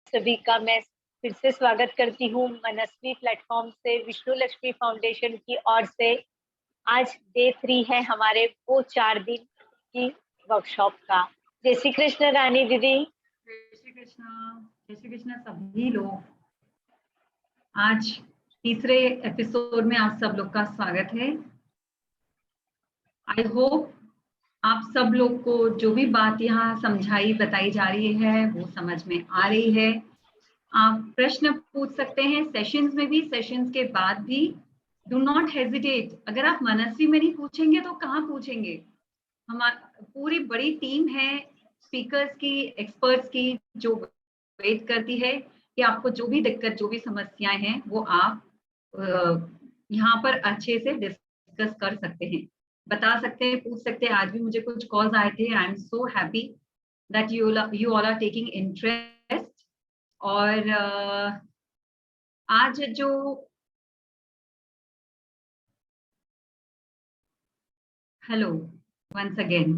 सभी का मैं फिर से स्वागत करती हूँ मनस्वी प्लेटफॉर्म से, विष्णु लक्ष्मी फाउंडेशन की ओर से। आज डे 3 है हमारे वो 4 दिन की वर्कशॉप का। जय श्री कृष्ण रानी दीदी। जय श्री कृष्ण। जय श्री कृष्ण सभी लोग। आज तीसरे एपिसोड में आप सब लोग का स्वागत है। आई होप आप सब लोग को जो भी बात यहाँ समझाई बताई जा रही है वो समझ में आ रही है। आप प्रश्न पूछ सकते हैं सेशंस में भी, सेशंस के बाद भी। Do not hesitate. अगर आप मनस्वी में नहीं पूछेंगे तो कहाँ पूछेंगे। हमारी पूरी बड़ी टीम है स्पीकर्स की, एक्सपर्ट्स की, जो वेट करती है कि आपको जो भी दिक्कत, जो भी समस्याएं हैं वो आप यहाँ पर अच्छे से डिस्कस कर सकते हैं, बता सकते हैं, पूछ सकते हैं। आज भी मुझे कुछ कॉल्स आए थे। I am so happy that you all are taking interest. और आज जो हेलो वंस अगेन,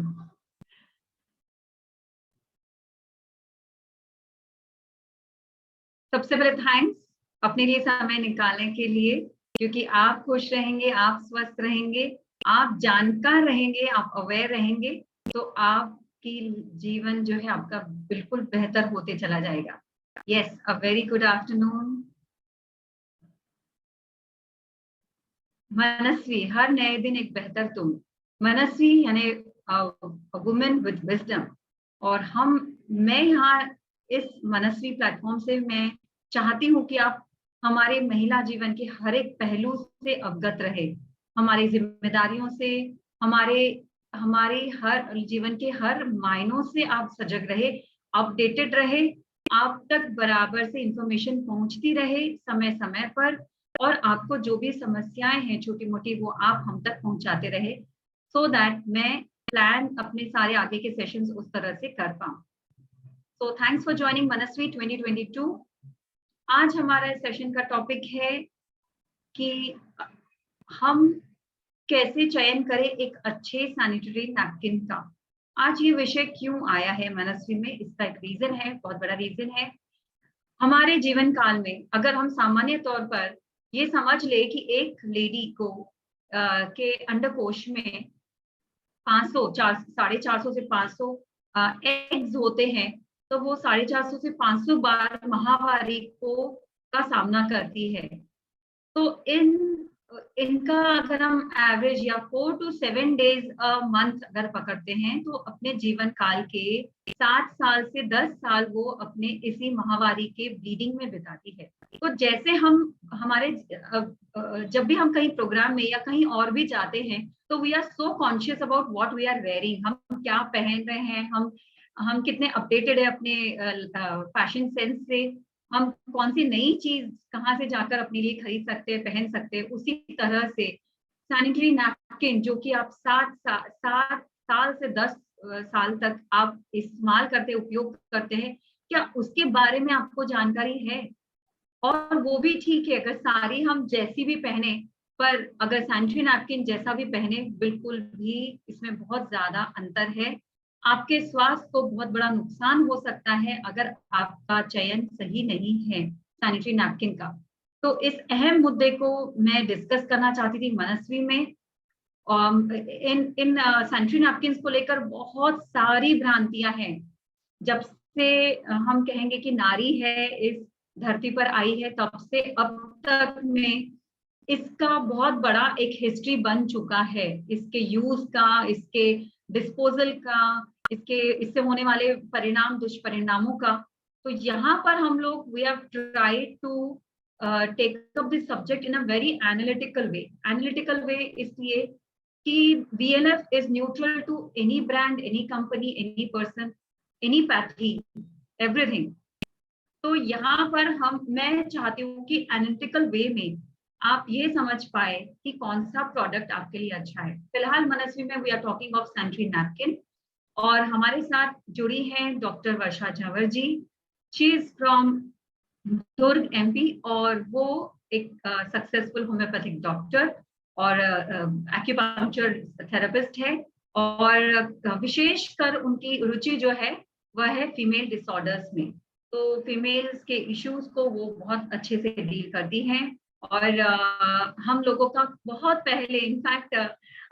सबसे पहले थैंक्स अपने लिए समय निकालने के लिए, क्योंकि आप खुश रहेंगे, आप स्वस्थ रहेंगे, आप जानकार रहेंगे, आप अवेयर रहेंगे, तो आपकी जीवन जो है आपका बिल्कुल बेहतर होते चला जाएगा। Yes, a very good afternoon. Manasvi, हर नए दिन एक बेहतर तुम। मनस्वी यानी वुमेन विद विजडम। और मैं यहाँ इस मनस्वी प्लेटफॉर्म से मैं चाहती हूँ कि आप हमारे महिला जीवन के हर एक पहलू से अवगत रहे, हमारी जिम्मेदारियों से, हमारे हर जीवन के हर मायनों से आप सजग रहे, अपडेटेड रहे, आप तक बराबर से इंफॉर्मेशन पहुंचती रहे समय समय पर, और आपको जो भी समस्याएं हैं छोटी मोटी वो आप हम तक पहुंचाते रहे, सो दैट मैं प्लान अपने सारे आगे के सेशंस उस तरह से कर पाऊं। सो थैंक्स फॉर ज्वाइनिंग मनस्वी 2022। आज हमारा सेशन का टॉपिक है कि हम कैसे चयन करें एक अच्छे सैनिटरी नैपकिन का। आज ये विषय क्यों आया है मनस्वी में, इसका एक रीजन है, बहुत बड़ा रीजन है। हमारे जीवन काल में अगर हम सामान्य तौर पर ये समझ ले कि एक लेडी को के अंडकोश में 450 से 500 एग्स होते हैं, तो वो 450 से 500 बार महामारी का सामना करती है। तो इनका अगर हम एवरेज या 4 to 7 डेज अ मंथ अगर पकड़ते हैं, तो अपने जीवन काल के 7 साल से 10 साल वो अपने इसी महामारी के ब्लीडिंग में बिताती है। तो जैसे हमारे जब भी हम कहीं प्रोग्राम में या कहीं और भी जाते हैं, तो we are so conscious about what we are wearing, हम क्या पहन रहे हैं, हम कितने अपडेटेड है अपने फैशन सेंस से, हम कौन सी नई चीज कहाँ से जाकर अपने लिए खरीद सकते हैं, पहन सकते हैं। उसी तरह से सैनिटरी नैपकिन जो कि आप 7 साल से 10 साल तक आप इस्तेमाल करते, उपयोग करते हैं, क्या उसके बारे में आपको जानकारी है? और वो भी ठीक है अगर सारी हम जैसी भी पहने, पर अगर सैनिटरी नैपकिन जैसा भी पहने, बिल्कुल भी इसमें बहुत ज्यादा अंतर है। आपके स्वास्थ्य को बहुत बड़ा नुकसान हो सकता है अगर आपका चयन सही नहीं है सैनिटरी नैपकिन का। तो इस अहम मुद्दे को मैं डिस्कस करना चाहती थी मनस्वी में। इन सैनिटरी नैपकिन को लेकर बहुत सारी भ्रांतियां हैं। जब से हम कहेंगे कि नारी है इस धरती पर आई है, तब से अब तक में इसका बहुत बड़ा एक हिस्ट्री बन चुका है, इसके यूज का, इसके डिस्पोजल का, इससे होने वाले परिणाम, दुष्परिणामों का। तो यहाँ पर हम लोग we have tried to take up this subject in a very analytical way इसलिए कि VLF is neutral to any brand, any company, any person, any pathy, everything. तो यहाँ पर मैं चाहती हूँ कि एनालिटिकल वे में आप ये समझ पाए कि कौन सा प्रोडक्ट आपके लिए अच्छा है। फिलहाल मनस्वी में we are talking of sanitary napkin, और हमारे साथ जुड़ी हैं doctor Varsha Jhanwar ji. She is from Durg MP, और वो एक सक्सेसफुल होम्योपैथिक डॉक्टर और एक्यूपंक्चर थेरेपिस्ट है, और विशेषकर उनकी रुचि जो है वह है फीमेल डिसऑर्डर्स में। तो फीमेल्स के इश्यूज को वो बहुत अच्छे से डील करती हैं। और हम लोगों का बहुत पहले, इनफैक्ट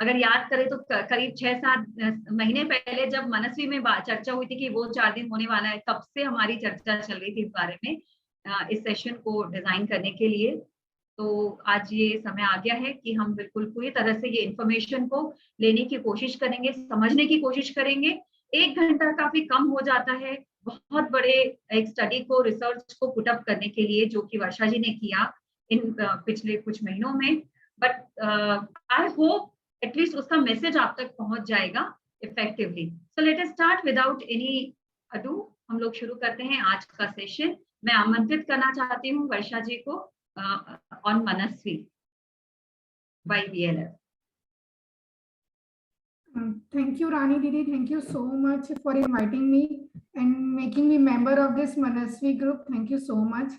अगर याद करें तो करीब 6-7 महीने पहले जब मनस्वी में चर्चा हुई थी कि वो 4 दिन होने वाला है, तब से हमारी चर्चा चल रही थी इस बारे में, इस सेशन को डिजाइन करने के लिए। तो आज ये समय आ गया है कि हम बिल्कुल पूरी तरह से ये इंफॉर्मेशन को लेने की कोशिश करेंगे, समझने की कोशिश करेंगे। 1 घंटा काफी कम हो जाता है बहुत बड़े एक स्टडी को, रिसर्च को पुट अप करने के लिए, जो कि वर्षा जी ने किया इन पिछले कुछ महीनों में। बट आई होप एटलीस्ट उसका मैसेज आप तक पहुंच जाएगा effectively. So let us start without any ado. हम लोग शुरू करते हैं आज का सेशन। मैं आमंत्रित करना चाहती हूँ वर्षा जी को on Manasvi by VLF। Thank you, Rani Didi. Thank you so much for inviting me and making me member of this Manasvi group. Thank you so much.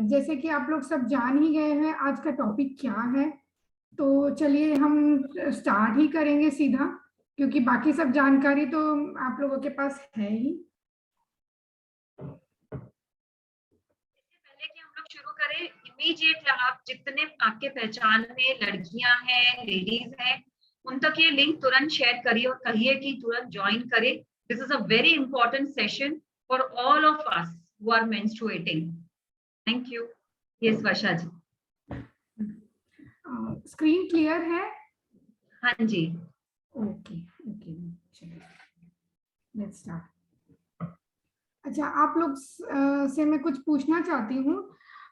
जैसे कि आप लोग सब जान ही गए हैं आज का टॉपिक क्या है, तो चलिए हम स्टार्ट ही करेंगे सीधा, क्योंकि बाकी सब जानकारी तो आप लोगों के पास है ही। पहले कि हम लोग शुरू करें, इमीडिएट आप जितने आपके पहचान में लड़कियां हैं, लेडीज हैं, उन तक ये लिंक तुरंत शेयर करिए और कहिए कि तुरंत ज्वाइन करें। This is a very important session for all of us who are menstruating. Thank you. Yes Varsha ji. Screen clear है? हाँ जी। ओके ओके, चलिए लेट्स स्टार्ट। अच्छा, आप लोग से मैं कुछ पूछना चाहती हूँ।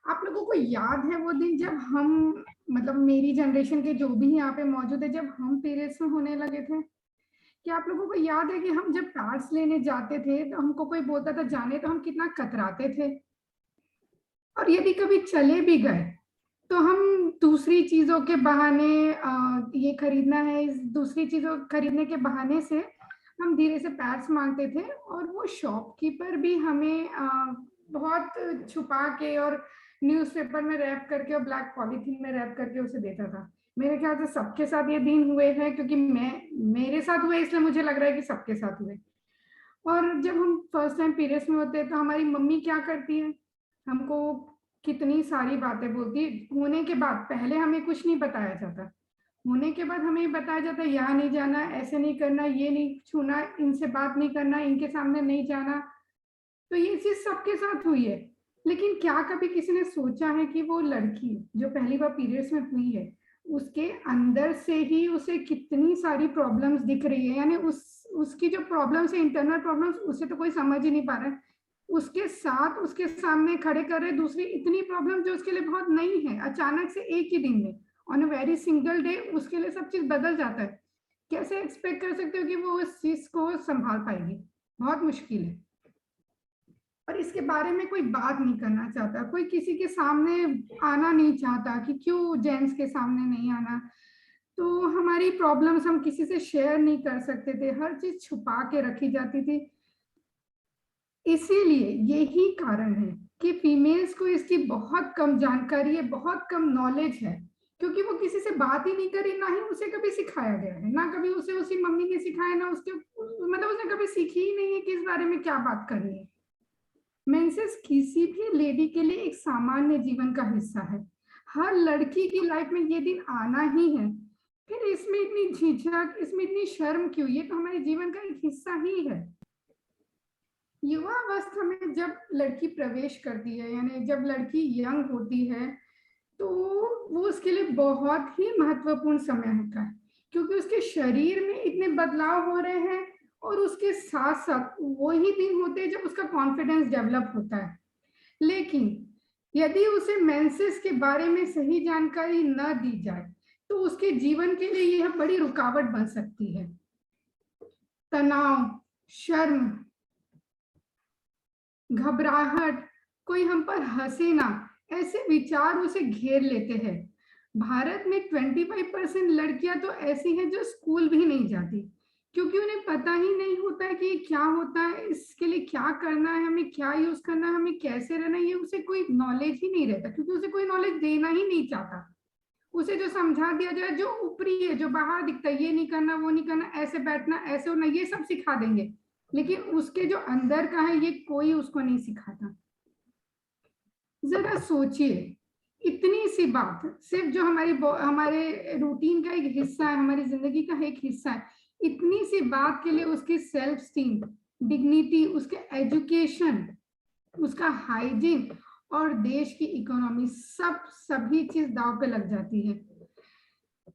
आप लोगों को याद है वो दिन जब हम, मतलब मेरी जनरेशन के जो भी यहाँ पे मौजूद है, जब हम पीरियड्स में होने लगे थे? क्या आप लोगों को याद है कि हम जब पैड्स लेने जाते थे तो हमको कोई बोलता था जाने, तो हम कितना कतराते थे? और यदि कभी चले भी गए तो हम दूसरी चीजों के बहाने, ये खरीदना है, इस दूसरी चीजों खरीदने के बहाने से हम धीरे से पैड्स मांगते थे, और वो शॉपकीपर भी हमें बहुत छुपा के और न्यूज़पेपर में रैप करके और ब्लैक पॉलीथीन में रैप करके उसे देता था। मेरे ख्याल से सबके साथ ये दिन हुए हैं, क्योंकि मेरे साथ हुए, इसलिए मुझे लग रहा है कि सबके साथ हुए। और जब हम फर्स्ट टाइम पीरियड्स में होते हैं तो हमारी मम्मी क्या करती है, हमको कितनी सारी बातें बोलती है। होने के बाद पहले हमें कुछ नहीं बताया जाता, होने के बाद हमें बताया जाता है यहाँ नहीं जाना, ऐसे नहीं करना, ये नहीं छूना, इनसे बात नहीं करना, इनके सामने नहीं जाना। तो ये चीज सबके साथ हुई है, लेकिन क्या कभी किसी ने सोचा है कि वो लड़की जो पहली बार पीरियड्स में हुई है, उसके अंदर से ही उसे कितनी सारी प्रॉब्लम्स दिख रही है? यानी उसकी जो प्रॉब्लम्स है, इंटरनल प्रॉब्लम्स, उसे तो कोई समझ ही नहीं पा रहा है। उसके साथ उसके सामने खड़े कर रहे दूसरी इतनी प्रॉब्लम जो उसके लिए बहुत नई है, अचानक से एक ही दिन में, on a very single day, उसके लिए सब चीज बदल जाता है। कैसे एक्सपेक्ट कर सकते हो कि वो उस चीज को संभाल पाएगी? बहुत मुश्किल है। और इसके बारे में कोई बात नहीं करना चाहता, कोई किसी के सामने आना नहीं चाहता कि क्यों जेंट्स के सामने नहीं आना। तो हमारी प्रॉब्लम्स हम किसी से शेयर नहीं कर सकते थे, हर चीज छुपा के रखी जाती थी। इसीलिए यही कारण है कि फीमेल्स को इसकी बहुत कम जानकारी है, बहुत कम नॉलेज है, क्योंकि वो किसी से बात ही नहीं करी, ना ही उसे कभी सिखाया गया है, ना कभी उसे उसकी मम्मी ने सिखाया, ना उसके, मतलब उसने कभी सीखी ही नहीं है कि इस बारे में क्या बात करनी है। मेंसेस किसी भी लेडी के लिए एक सामान्य जीवन का हिस्सा है। हर लड़की की लाइफ में ये दिन आना ही है। फिर इसमें इतनी झिझक, इसमें इतनी शर्म क्यों? ये तो हमारे जीवन का एक हिस्सा ही है। युवावस्था में जब लड़की प्रवेश करती है, यानी जब लड़की यंग होती है, तो वो उसके लिए बहुत ही महत्वपूर्ण समय होता है, क्योंकि उसके शरीर में इतने बदलाव हो रहे हैं, और उसके साथ साथ वही दिन होते हैं जब उसका कॉन्फिडेंस डेवलप होता है। लेकिन यदि उसे मेंसेस के बारे में सही जानकारी न दी जाए तो उसके जीवन के लिए यह बड़ी रुकावट बन सकती है। तनाव, शर्म, घबराहट, कोई हम पर हंसे ना, ऐसे विचार उसे घेर लेते हैं। भारत में 25% लड़कियां तो ऐसी हैं जो स्कूल भी नहीं जाती, क्योंकि उन्हें पता ही नहीं होता है कि ये क्या होता है, इसके लिए क्या करना है, हमें क्या यूज करना है, हमें कैसे रहना है, ये उसे कोई नॉलेज ही नहीं रहता, क्योंकि उसे कोई नॉलेज देना ही नहीं चाहता। उसे जो समझा दिया जाए, जो ऊपरी है, जो बाहर दिखता है, ये नहीं करना, वो नहीं करना, ऐसे बैठना, ऐसे होना, ये सब सिखा देंगे, लेकिन उसके जो अंदर का है ये कोई उसको नहीं सिखाता। जरा सोचिए, इतनी सी बात सिर्फ जो हमारे रूटीन का एक हिस्सा है, हमारी जिंदगी का एक हिस्सा है, इतनी सी बात के लिए उसकी सेल्फ स्टीम, डिग्निटी, उसके एजुकेशन, उसका हाइजीन और देश की इकोनॉमी, सभी चीज दांव पे लग जाती है।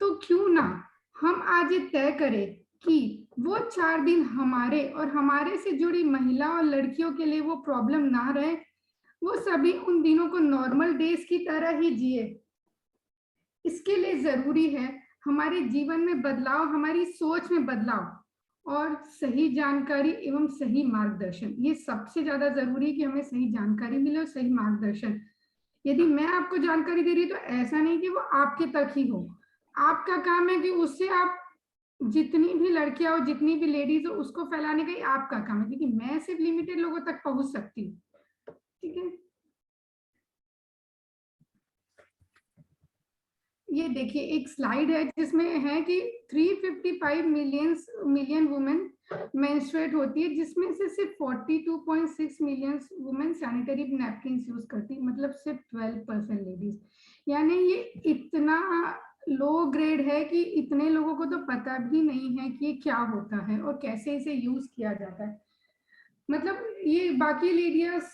तो क्यों ना हम आज ये तय करें कि वो 4 दिन हमारे और हमारे से जुड़ी महिला और लड़कियों के लिए वो प्रॉब्लम ना रहे, वो सभी उन दिनों को नॉर्मल डेज की तरह ही जिए। इसके लिए जरूरी है हमारे जीवन में बदलाव, हमारी सोच में बदलाव और सही जानकारी एवं सही मार्गदर्शन। ये सबसे ज्यादा जरूरी है कि हमें सही जानकारी मिले और सही मार्गदर्शन। यदि मैं आपको जानकारी दे रही तो ऐसा नहीं कि वो आपके तक ही हो, आपका काम है कि उससे आप जितनी भी लड़कियां हो, जितनी भी लेडीज हो, उसको फैलाने का ही आपका काम है, क्योंकि मैं सिर्फ लिमिटेड लोगों तक पहुंच सकती हूँ। ठीक है, ये देखिए एक स्लाइड है जिसमें है कि 355 मिलियन वुमेन मेंस्ट्रुएट होती है, जिसमें से सिर्फ 42.6 million women sanitary napkin use करती है, मतलब सिर्फ 12% लेडीज। यानी ये इतना लो ग्रेड है कि इतने लोगों को तो पता भी नहीं है कि ये क्या होता है और कैसे इसे यूज किया जाता है। मतलब ये बाकी लेडीज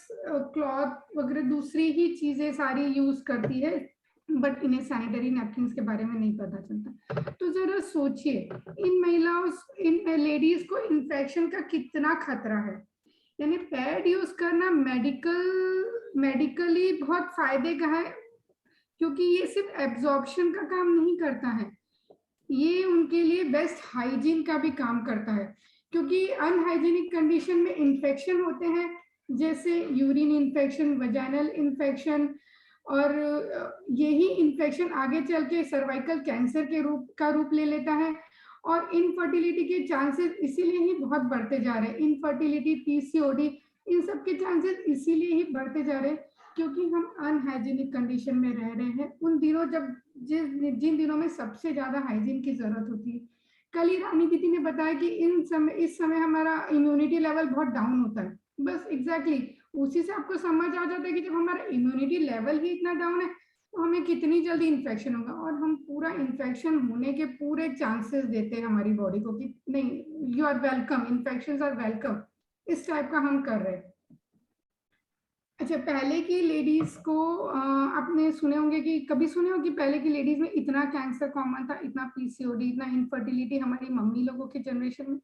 क्लॉथ वगैरह दूसरी ही चीजें सारी यूज करती है, बट इन्हें सैनिटरी नैपकिन के बारे में नहीं पता चलता। तो जरा सोचिए, इन महिलाओं, इन लेडीज को इन्फेक्शन का कितना खतरा है। यानी पैड यूज करना मेडिकली बहुत फायदे का है, क्योंकि ये सिर्फ एब्जॉर्प्शन का काम नहीं करता है, ये उनके लिए बेस्ट हाइजीन का भी काम करता है। क्योंकि अनहाइजीनिक कंडीशन में इन्फेक्शन होते हैं, जैसे यूरिन इन्फेक्शन, वजाइनल इन्फेक्शन, और यही इन्फेक्शन आगे चल के सर्वाइकल कैंसर के रूप ले लेता है। और इनफर्टिलिटी के चांसेस इसीलिए ही बहुत बढ़ते जा रहे हैं, इनफर्टिलिटी, पीसीओडी, इन सब के चांसेस इसीलिए ही बढ़ते जा रहे हैं क्योंकि हम अनहाइजीनिक कंडीशन में रह रहे हैं उन दिनों जब जिन दिनों में सबसे ज्यादा हाइजीन की जरूरत होती है। कल ही रानी दीदी ने बताया कि इस समय हमारा इम्यूनिटी लेवल बहुत डाउन होता है। बस एग्जैक्टली उसी से आपको समझ आ जाता है कि जब हमारा इम्यूनिटी लेवल ही इतना डाउन है तो हमें कितनी जल्दी इन्फेक्शन होगा, और हम पूरा इन्फेक्शन होने के पूरे चांसेस देते हैं हमारी बॉडी को कि नहीं, you are welcome, infection are welcome, इस टाइप का हम कर रहे हैं। अच्छा, पहले की लेडीज को आपने सुने होंगे कि कभी सुने हो कि पहले की लेडीज में इतना कैंसर कॉमन था, इतना पीसीओडी, इतना इनफर्टिलिटी हमारी मम्मी लोगों के जनरेशन में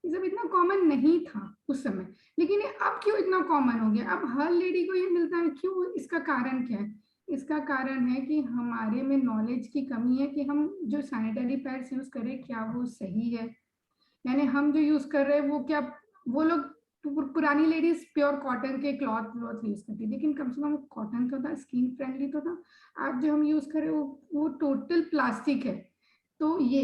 ये सब इतना कॉमन नहीं था उस समय, लेकिन ये अब क्यों इतना कॉमन हो गया, अब हर लेडी को ये मिलता है, क्यों? इसका कारण क्या है? इसका कारण है कि हमारे में नॉलेज की कमी है कि हम जो सैनिटरी पैड्स यूज करें क्या वो सही है। यानी हम जो यूज कर रहे हैं वो क्या, वो लोग पुरानी लेडीज प्योर कॉटन के क्लॉथ यूज करती, लेकिन कम से कम कॉटन का था, स्किन फ्रेंडली तो था। आज जो हम यूज कर रहे हैं वो टोटल प्लास्टिक है। तो ये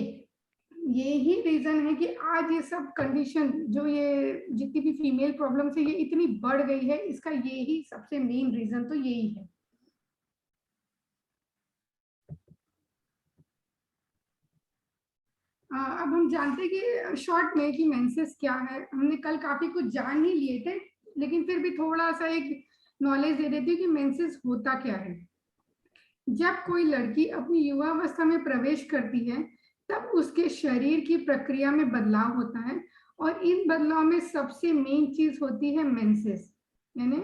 ही रीजन है कि आज ये सब कंडीशन, जो ये जितनी भी फीमेल प्रॉब्लम है ये इतनी बढ़ गई है, इसका यही सबसे मेन रीजन तो यही है। अब हम जानते हैं कि शॉर्ट में कि मेंसेस क्या है, हमने कल काफी कुछ जान ही लिए थे, लेकिन फिर भी थोड़ा सा एक नॉलेज दे देती हूँ कि मेंसेस होता क्या है। जब कोई लड़की अपनी युवावस्था में प्रवेश करती है तब उसके शरीर की प्रक्रिया में बदलाव होता है, और इन बदलाव में सबसे मेन चीज होती है मेंसेस, यानी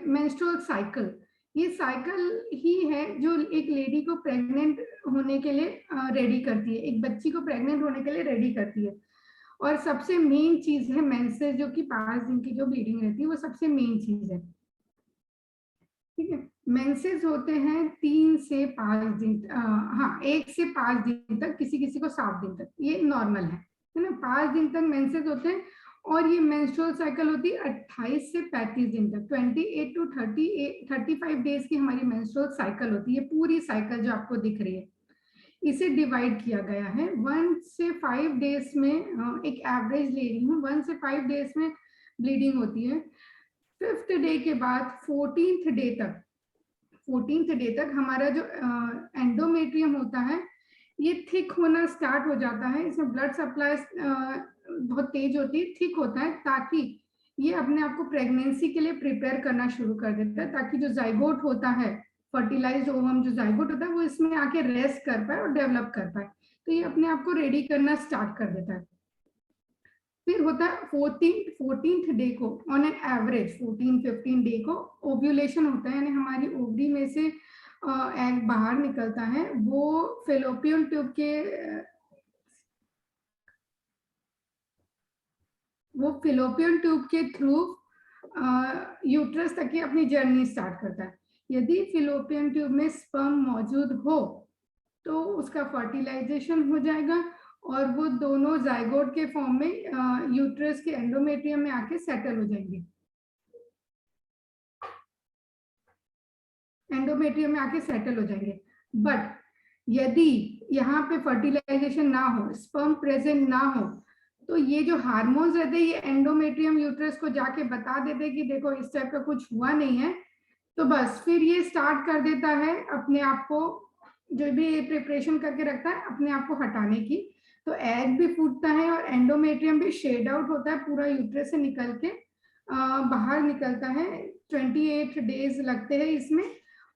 मेंस्ट्रुअल साइकिल। ये साइकिल ही है जो एक लेडी को प्रेग्नेंट होने के लिए रेडी करती है, एक बच्ची को प्रेग्नेंट होने के लिए रेडी करती है। और सबसे मेन चीज है मेंसेस, जो कि 5 दिन की जो ब्लीडिंग रहती है वो सबसे मेन चीज है। ठीक है, मेंसेस होते हैं 3 से 5 दिन, हाँ 1 से 5 दिन तक, किसी किसी को 7 दिन तक, ये नॉर्मल है ना। 5 दिन तक मेंसेस होते हैं, और ये मेंस्ट्रुअल साइकिल होती है 28 से 35 दिन तक, 28 टू 35 डेज की हमारी मेंस्ट्रुअल साइकिल होती है। पूरी साइकिल जो आपको दिख रही है इसे डिवाइड किया गया है 1 से 5 डेज में, एक एवरेज ले रही हूँ, 1 से 5 डेज में ब्लीडिंग होती है। 5th डे के बाद 14th डे तक हमारा जो एंडोमेट्रियम होता है ये थिक होना स्टार्ट हो जाता है, इसमें ब्लड सप्लाई बहुत तेज होती है, थिक होता है, ताकि ये अपने आप को प्रेगनेंसी के लिए प्रिपेयर करना शुरू कर देता है, ताकि जो जाइगोट होता है, फर्टिलाइज्ड ओवम जो जाइगोट होता है, वो इसमें आके रेस्ट कर पाए और डेवलप कर पाए। तो ये अपने आप को रेडी करना स्टार्ट कर देता है। फिर होता है 14th डे को, ऑन एन एवरेज 14-15 डे को ओव्यूलेशन होता है, यानी हमारी ओवरी में से एग बाहर निकलता है। वो फेलोपियन ट्यूब के थ्रू यूट्रस तक की अपनी जर्नी स्टार्ट करता है। यदि फेलोपियन ट्यूब में स्पर्म मौजूद हो तो उसका फर्टिलाइजेशन हो जाएगा और वो दोनों जाइगोट के फॉर्म में यूट्रस के एंडोमेट्रियम में आके सेटल हो जाएंगे, एंडोमेट्रियम में आके सेटल हो जाएंगे। बट यदि यहाँ पे फर्टिलाइजेशन ना हो, स्पर्म प्रेजेंट ना हो, तो ये जो हार्मोन्स रहते हैं ये एंडोमेट्रियम यूट्रस को जाके बता देते कि देखो इस टाइप का कुछ हुआ नहीं है। तो बस फिर ये स्टार्ट कर देता है अपने आप को, जो भी प्रिपरेशन करके रखता है अपने आप को हटाने की। तो एग भी फूटता है और एंडोमेट्रियम भी शेड आउट होता है, पूरा यूट्रस से निकल के बाहर निकलता है। 28 डेज लगते हैं इसमें,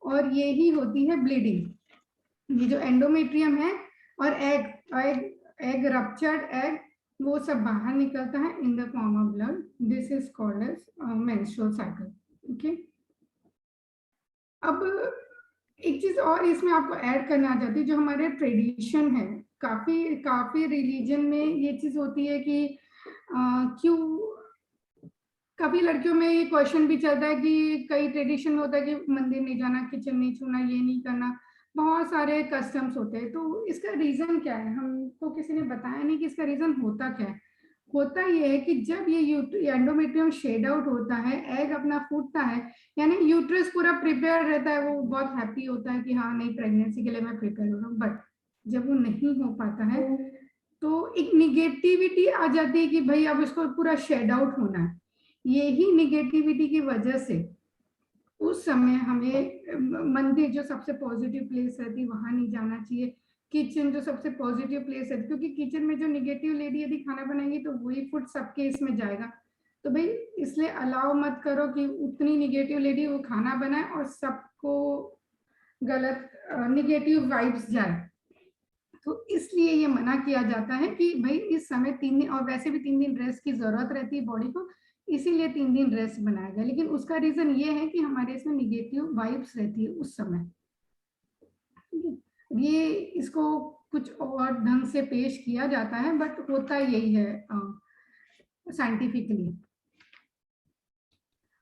और ये ही होती है ब्लीडिंग। ये जो एंडोमेट्रियम है और एग रप्चर्ड एग, वो सब बाहर निकलता है in the form of blood. This is called as menstrual cycle. Okay, अब एक चीज और इसमें आपको ऐड करना आ जाती है, जो हमारे ट्रेडिशन है, काफी रिलीजन में ये चीज होती है कि क्यों कभी लड़कियों में ये क्वेश्चन भी चलता है कि कई ट्रेडिशन होता है कि मंदिर नहीं जाना, किचन नहीं छूना, ये नहीं करना, बहुत सारे कस्टम्स होते हैं। तो इसका रीजन क्या है? हमको किसी ने बताया नहीं कि इसका रीजन होता क्या है। होता ये है कि जब ये एंडोमेट्रियम शेड आउट होता है, एग अपना फूटता है, यानी यूट्रस पूरा प्रिपेयर रहता है, वो बहुत हैप्पी होता है कि हाँ नहीं, प्रेगनेंसी के लिए मैं प्रिपेयर हो रहा हूँ। बट जब वो नहीं हो पाता है तो एक निगेटिविटी आ जाती है कि भाई अब इसको पूरा शेड आउट होना है। यही निगेटिविटी की वजह से उस समय हमें मंदिर जो सबसे पॉजिटिव प्लेस रहती है वहां नहीं जाना चाहिए, किचन जो सबसे पॉजिटिव प्लेस है, क्योंकि किचन में जो निगेटिव लेडी यदि खाना बनाएंगी तो वही फूड सबके इसमें जाएगा। तो भाई इसलिए अलाउ मत करो कि उतनी निगेटिव लेडी वो खाना बनाए और सबको गलत निगेटिव वाइब्स जाए। तो इसलिए ये मना किया जाता है कि भाई इस समय 3 दिन, और वैसे भी 3 दिन रेस्ट की जरूरत रहती है बॉडी को, इसीलिए 3 दिन रेस्ट बनाया गया। लेकिन उसका रीजन ये है कि हमारे इसमें निगेटिव वाइब्स रहती है उस समय। ये इसको कुछ और ढंग से पेश किया जाता है, बट होता यही है साइंटिफिकली।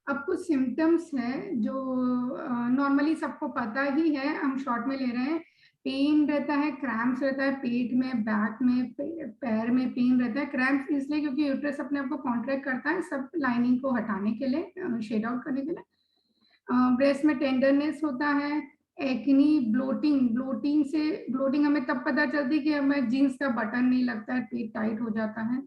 अब कुछ सिम्टम्स हैं जो नॉर्मली सबको पता ही है, हम शॉर्ट में ले रहे हैं। पेन रहता है, क्रैम्प्स रहता है पेट में, बैक में, पैर में पेन रहता है। क्रैम्प्स इसलिए क्योंकि यूट्रस अपने आप को कॉन्ट्रैक्ट करता है सब लाइनिंग को हटाने के लिए, शेड आउट करने के लिए। ब्रेस्ट में टेंडरनेस होता है, एक्नी, ब्लोटिंग हमें तब पता चलती है कि हमें जीन्स का बटन नहीं लगता है, पेट टाइट हो जाता है,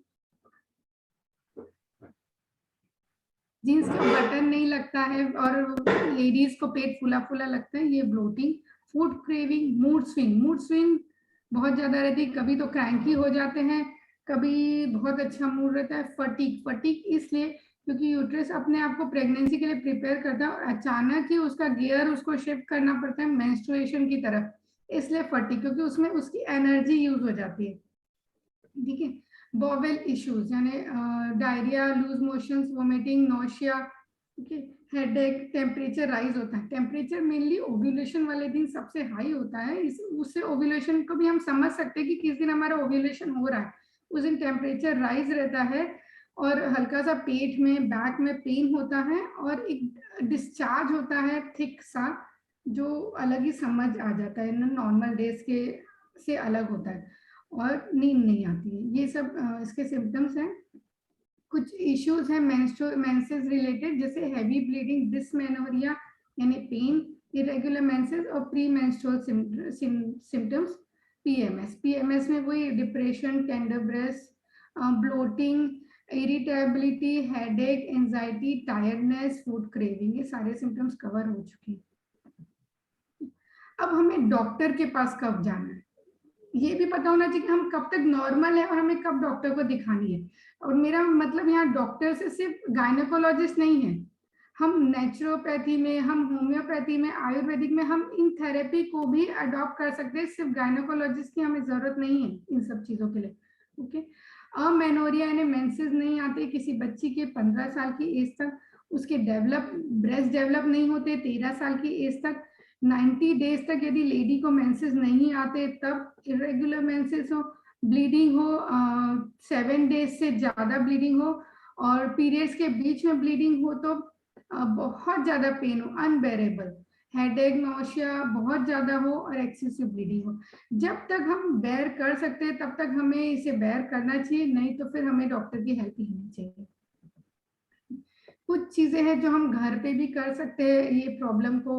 जीन्स का बटन नहीं लगता है और लेडीज को पेट फूला फूला लगता है, ये bloating. Food craving, mood swing बहुत ज्यादा रहती है, कभी तो क्रैंकी हो जाते हैं, कभी बहुत अच्छा मूड रहता है। फटीक इसलिए क्योंकि यूट्रस अपने आप को प्रेगनेंसी के लिए प्रिपेयर करता है और अचानक ही उसका गियर उसको शिफ्ट करना पड़ता है मेंस्ट्रुएशन की तरफ, इसलिए फटीक, क्योंकि उसमें उसकी एनर्जी यूज हो जाती है। ठीक है, बॉवेल इश्यूज यानी diarrhoea, loose motions, vomiting, nausea, headache, temperature rise होता है। टेम्परेचर मेनली ओव्यूलेशन वाले दिन सबसे हाई होता है, उससे ओव्यूलेशन को भी हम समझ सकते हैं कि किस दिन हमारा ओव्यूलेशन हो रहा है, उस दिन टेम्परेचर राइज रहता है और हल्का सा पेट में, बैक में पेन होता है और एक डिस्चार्ज होता है थिक सा, जो अलग ही समझ आ जाता है, नॉर्मल डेज के से अलग होता है, और नींद नहीं आती है। ये सब इसके सिम्टम्स हैं। कुछ इश्यूज हैं मेंसेस रिलेटेड, जैसे हैवी ब्लीडिंग, डिसमेनोरिया यानी पेन, इरेगुलर मेंसेस और प्री मेंस्ट्रुअल सिम्टम्स। पीएमएस में वही depression, tender breast, bloating, irritability, headache, anxiety, tiredness, food craving, ये सारे सिम्टम्स कवर हो चुके हैं। अब हमें डॉक्टर के पास कब जाना है? ये भी पता होना चाहिए कि हम कब तक नॉर्मल है और हमें कब डॉक्टर को दिखानी है। और मेरा मतलब यहाँ डॉक्टर से सिर्फ गायनेकोलॉजिस्ट नहीं है, हम नेचुरोपैथी में, हम होम्योपैथी में, आयुर्वेदिक में, हम इन थेरेपी को भी अडॉप्ट कर सकते हैं। सिर्फ गायनेकोलॉजिस्ट की हमें जरूरत नहीं है इन सब चीजों के लिए। ओके, अमेनोरिया यानी मेंसेस नहीं आते किसी बच्ची के 15 साल की एज तक, उसके ब्रेस्ट डेवलप नहीं होते 13 साल की एज तक, 90 डेज तक यदि लेडी को मेंसेस नहीं आते, तब इरेगुलर मेंसेस हो, ब्लीडिंग हो, 7 डेज से ज्यादा ब्लीडिंग हो, और पीरियड्स के बीच में ब्लीडिंग हो तो बहुत ज्यादा पेन हो, अनबेरेबल, हेडेक, नौशिया बहुत ज्यादा हो और एक्सेसिव ब्लीडिंग हो। जब तक हम बेयर कर सकते हैं तब तक हमें इसे बेयर करना चाहिए, नहीं तो फिर हमें डॉक्टर की हेल्प लेनी चाहिए। कुछ चीजें हैं जो हम घर पे भी कर सकते हैं ये प्रॉब्लम को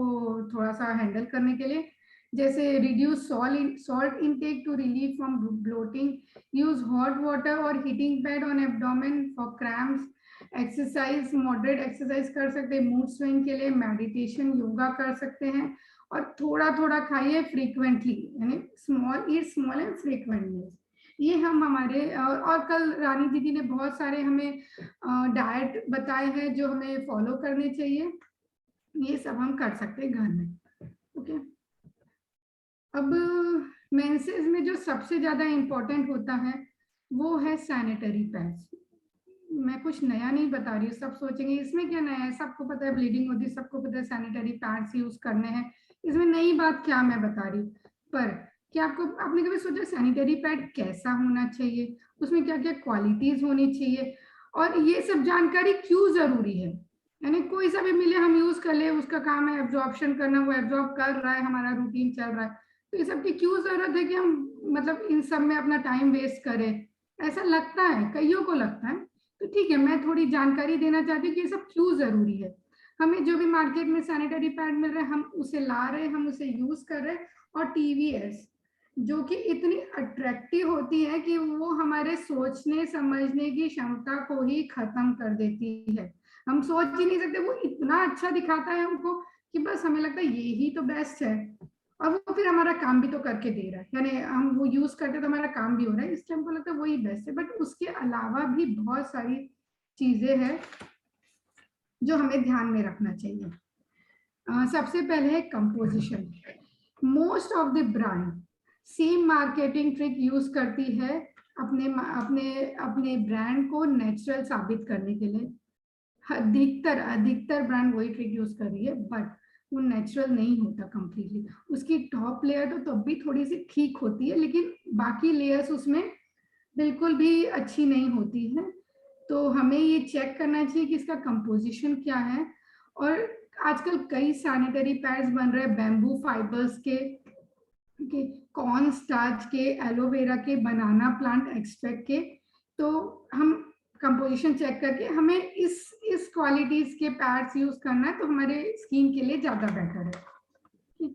थोड़ा सा हैंडल करने के लिए, जैसे reduce salt intake to relieve from bloating, use hot water और heating pad on abdomen for cramps, exercise, moderate exercise कर सकते हैं मूड स्विंग के लिए, मेडिटेशन, योगा कर सकते हैं, और थोड़ा थोड़ा खाइए फ्रीक्वेंटली, यानी स्मॉल एंड फ्रीक्वेंटली। ये हम हमारे और कल रानी दीदी ने बहुत सारे हमें डाइट बताए हैं जो हमें फॉलो करने चाहिए, ये सब हम कर सकते हैं घर में। ओके, अब मेंसेस में जो सबसे ज्यादा इम्पोर्टेंट होता है वो है सैनिटरी पैड्स। मैं कुछ नया नहीं बता रही हूँ, सब सोचेंगे इसमें क्या नया है, सबको पता है ब्लीडिंग होती है, सबको पता है सैनिटरी पैड्स यूज करने हैं, इसमें नई बात क्या मैं बता रही हूँ। पर क्या आपने कभी सोचा सैनिटरी पैड कैसा होना चाहिए, उसमें क्या क्या क्वालिटीज होनी चाहिए, और ये सब जानकारी क्यों जरूरी है? यानी कोई सा भी मिले हम यूज कर ले, उसका काम है एब्जॉर्प्शन करना, वो एब्जॉर्ब कर रहा है, हमारा रूटीन चल रहा है, तो ये सब की क्यों जरूरत है कि हम मतलब इन सब में अपना टाइम वेस्ट करें? ऐसा लगता है, कईयों को लगता है। तो ठीक है, मैं थोड़ी जानकारी देना चाहती हूँ कि ये सब क्यों जरूरी है। हमें जो भी मार्केट में सैनिटरी पैड मिल रहा है हम उसे ला रहे हैं, हम उसे यूज कर रहे हैं, और टीवीएस जो कि इतनी अट्रैक्टिव होती है कि वो हमारे सोचने समझने की क्षमता को ही खत्म कर देती है। हम सोच ही नहीं सकते, वो इतना अच्छा दिखाता है हमको कि बस हमें लगता है ये ही तो बेस्ट है, और वो फिर हमारा काम भी तो करके दे रहा है, यानी हम वो यूज करते तो हमारा काम भी हो रहा है, इसलिए हमको लगता है वही बेस्ट है। बट उसके अलावा भी बहुत सारी चीजें हैं जो हमें ध्यान में रखना चाहिए। सबसे पहले है composition. Most of the brand same marketing trick use करती है अपने अपने अपने ब्रांड को नेचुरल साबित करने के लिए। अधिकतर ब्रांड वही ट्रिक यूज कर रही है, बट वो नेचुरल नहीं होता कंप्लीटली। उसकी टॉप लेयर तो तब भी थोड़ी सी ठीक होती है, लेकिन बाकी लेयर्स उसमें बिल्कुल भी अच्छी नहीं होती है। तो हमें ये चेक करना चाहिए कि इसका कंपोजिशन क्या है। और आजकल कई सैनिटरी पैड्स बन रहे हैं बैम्बू फाइबर्स के, कॉर्न स्टार्च के, एलोवेरा के, बनाना प्लांट एक्सट्रैक्ट के। तो हम कंपोजिशन चेक करके हमें इस क्वालिटीज के पैड्स यूज करना है, तो हमारे स्किन के लिए ज्यादा बेटर है।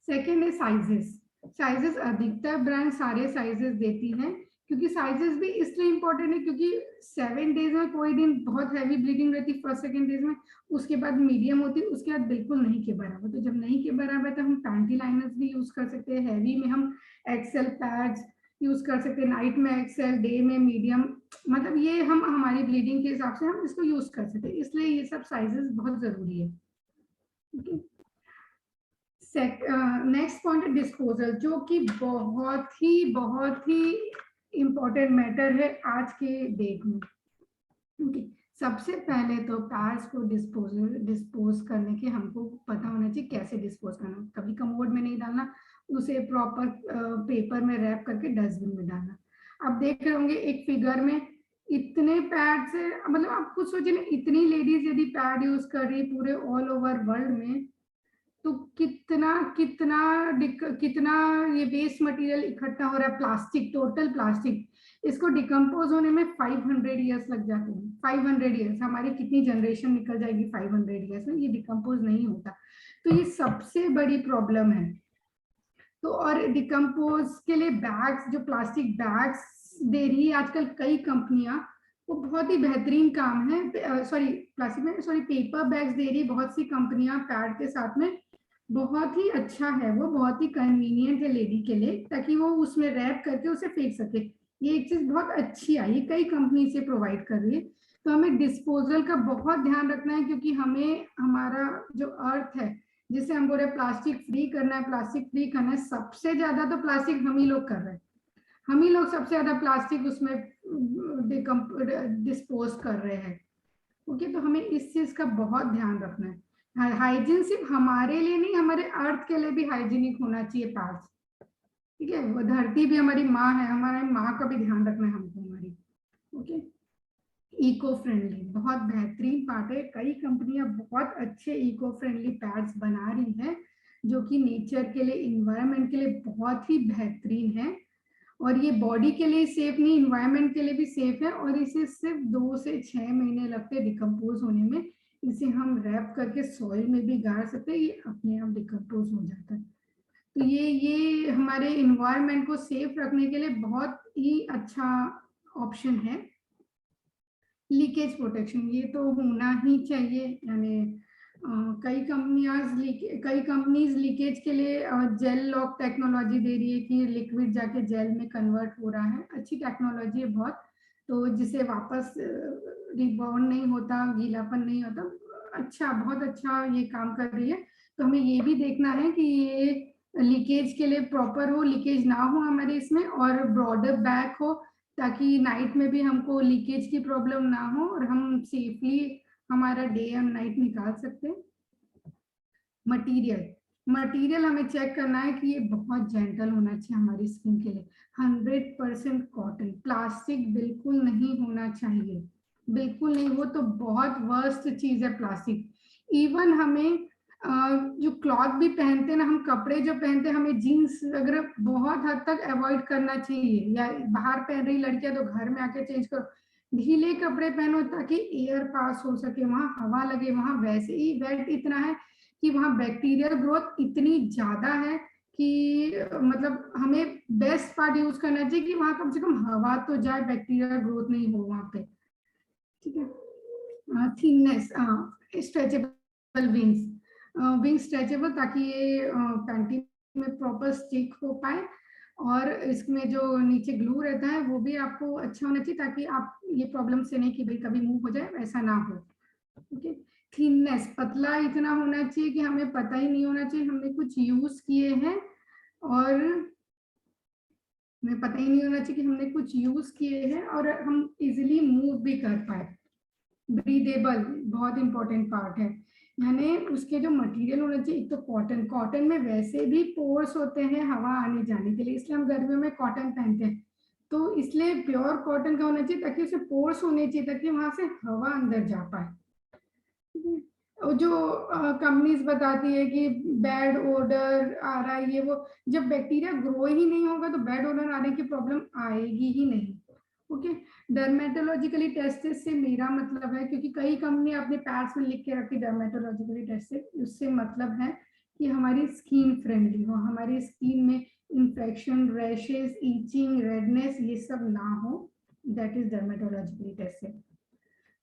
सेकेंड है साइजेस। अधिकतर ब्रांड सारे साइजेस देती हैं, क्योंकि साइजेस भी इसलिए इंपॉर्टेंट है क्योंकि 7 डेज में कोई दिन बहुत हैवी ब्लीडिंग रहती है, फर्स्ट सेकेंड डेज में, उसके बाद मीडियम होती है, उसके बाद बिल्कुल नहीं के बराबर। तो जब नहीं के बराबर तो हम पैंटी लाइनर्स भी यूज कर सकते हैं, हैवी में हम एक्सेल पैड्स यूज कर सकते हैं, नाइट में एक्सेल, डे में मीडियम, मतलब ये हम हमारी ब्लीडिंग के हिसाब से हम इसको यूज कर सकते हैं, इसलिए ये सब साइजेस बहुत जरूरी है। नेक्स्ट पॉइंट है डिस्पोजल, जो कि बहुत ही इम्पोर्टेंट मैटर है आज के डेट में। सबसे पहले तो पैड्स को डिस्पोज करने के हमको पता होना चाहिए कैसे डिस्पोज करना। कभी कमोड में नहीं डालना, उसे प्रॉपर पेपर में रैप करके डस्टबिन में डालना। अब देख रहे होंगे एक फिगर में इतने पैड से, मतलब आप खुद सोचिए ना, इतनी लेडीज यदि पैड यूज कर रही पूरे ऑल ओवर वर्ल्ड में, तो कितना ये वेस्ट मटेरियल इकट्ठा हो रहा है। प्लास्टिक, टोटल प्लास्टिक, इसको डिकम्पोज होने में 500 ईयर्स लग जाते हैं। 500 ईयर्स, हमारी कितनी जनरेशन निकल जाएगी 500 ईयर्स में, ये डिकम्पोज नहीं होता। तो ये सबसे बड़ी प्रॉब्लम है। तो और डिकम्पोज के लिए बैग्स, जो प्लास्टिक बैग्स दे रही है आजकल कई कंपनियां, वो बहुत ही बेहतरीन काम है। पेपर बैग्स दे रही बहुत सी कंपनियां पैड के साथ में, बहुत ही अच्छा है, वो बहुत ही कन्वीनियंट है लेडी के लिए, ताकि वो उसमें रैप करके उसे फेंक सके। ये एक चीज बहुत अच्छी आई है, कई कंपनी से प्रोवाइड कर रही है। तो हमें डिस्पोजल का बहुत ध्यान रखना है, क्योंकि हमें हमारा जो अर्थ है, जिसे हम बोल रहे प्लास्टिक फ्री करना है, प्लास्टिक फ्री करना है, सबसे ज्यादा तो प्लास्टिक हम ही लोग कर रहे हैं। हम ही लोग सबसे ज्यादा प्लास्टिक उसमें डिस्पोज कर रहे हैं। ओके, तो हमें इस चीज का बहुत ध्यान रखना है। हाइजीन सिर्फ हमारे लिए नहीं, हमारे अर्थ के लिए भी हाइजीनिक होना चाहिए पार्ट्स। ठीक है, वो धरती भी हमारी माँ है, हमारी माँ का भी ध्यान रखना है हमको हमारी। ओके, इको फ्रेंडली बहुत बेहतरीन पार्ट है। कई कंपनियां बहुत अच्छे इको फ्रेंडली पैड्स बना रही हैं, जो कि नेचर के लिए, इन्वायरमेंट के लिए बहुत ही बेहतरीन है। और ये बॉडी के लिए सेफ नहीं, इन्वायरमेंट के लिए भी सेफ है। और इसे सिर्फ 2 से 6 महीने लगते हैं डिकम्पोज होने में। इसे हम रैप करके सॉइल में भी गाड़ सकते हैं, ये अपने आप डिकम्पोज हो जाता है। तो ये हमारे इन्वायरमेंट को सेफ रखने के लिए बहुत ही अच्छा ऑप्शन है। लीकेज प्रोटेक्शन, ये तो होना ही चाहिए। यानी कई कंपनीज लीकेज के लिए जेल लॉक टेक्नोलॉजी दे रही है, कि लिक्विड जाके जेल में कन्वर्ट हो रहा है। अच्छी टेक्नोलॉजी है बहुत, तो जिसे वापस रिबाउंड नहीं होता, गीलापन नहीं होता। अच्छा, बहुत अच्छा ये काम कर रही है। तो हमें ये भी देखना है कि ये लीकेज के लिए प्रॉपर हो, लीकेज ना हो हमारे इसमें, और ब्रॉडर बैक हो, ताकि नाइट में भी हमको लीकेज की प्रॉब्लम ना हो और हम सेफली हमारा डे एंड नाइट निकाल सकते हैं। मटेरियल हमें चेक करना है कि ये बहुत जेंटल होना चाहिए हमारी स्किन के लिए। 100% कॉटन, प्लास्टिक बिल्कुल नहीं होना चाहिए, बिल्कुल नहीं। वो तो बहुत वर्स्ट चीज है प्लास्टिक। इवन हमें जो क्लॉथ भी पहनते हैं ना, हम कपड़े जो पहनते हैं, हमें जीन्स वगैरह बहुत हद तक अवॉइड करना चाहिए। या बाहर पहन रही लड़कियां तो घर में आके चेंज करो। ढीले कपड़े पहनो ताकि एयर पास हो सके, वहां हवा लगे। वहां वैसे ही वेट इतना है कि वहां बैक्टीरियल ग्रोथ इतनी ज्यादा है कि मतलब हमें बेस्ट पार्ट यूज करना चाहिए कि वहां कम से कम हवा तो जाए, बैक्टीरियल ग्रोथ नहीं हो वहां पे। ठीक है, थिननेस, स्ट्रेचेबल विंग स्ट्रेचेबल, ताकि ये पैंटी में प्रॉपर स्टिक हो पाए। और इसमें जो नीचे ग्लू रहता है वो भी आपको अच्छा होना चाहिए, ताकि आप ये प्रॉब्लम से नहीं कि भाई कभी मूव हो जाए, ऐसा ना हो। ओके, थिननेस, पतला इतना होना चाहिए कि हमें पता ही नहीं होना चाहिए हमने कुछ यूज किए हैं, और हमें पता ही नहीं होना चाहिए कि हमने कुछ यूज किए हैं, और हम इजिली मूव भी कर पाए। ब्रीदेबल बहुत इंपॉर्टेंट पार्ट है। यानी उसके जो मटेरियल होना चाहिए, एक तो कॉटन में वैसे भी पोर्स होते हैं हवा आने जाने के लिए, इसलिए हम गर्मियों में कॉटन पहनते हैं। तो इसलिए प्योर कॉटन का होना चाहिए, ताकि उसे पोर्स होने चाहिए, ताकि वहां से हवा अंदर जा पाए। जो कंपनीज बताती है कि बैड ओडर आ रहा है, ये वो, जब बैक्टीरिया ग्रो ही नहीं होगा तो बैड ओडर आने की प्रॉब्लम आएगी ही नहीं। ओके, डर्मेटोलॉजिकली टेस्टेड से मेरा मतलब है, क्योंकि कई कंपनी अपने पैड्स में लिख के रखती डर्मेटोलॉजिकली टेस्टेड, उससे मतलब है कि हमारी स्किन फ्रेंडली हो, हमारी स्किन में इंफेक्शन, रैशेस, ईचिंग, रेडनेस ये सब ना हो। That is dermatologically tested.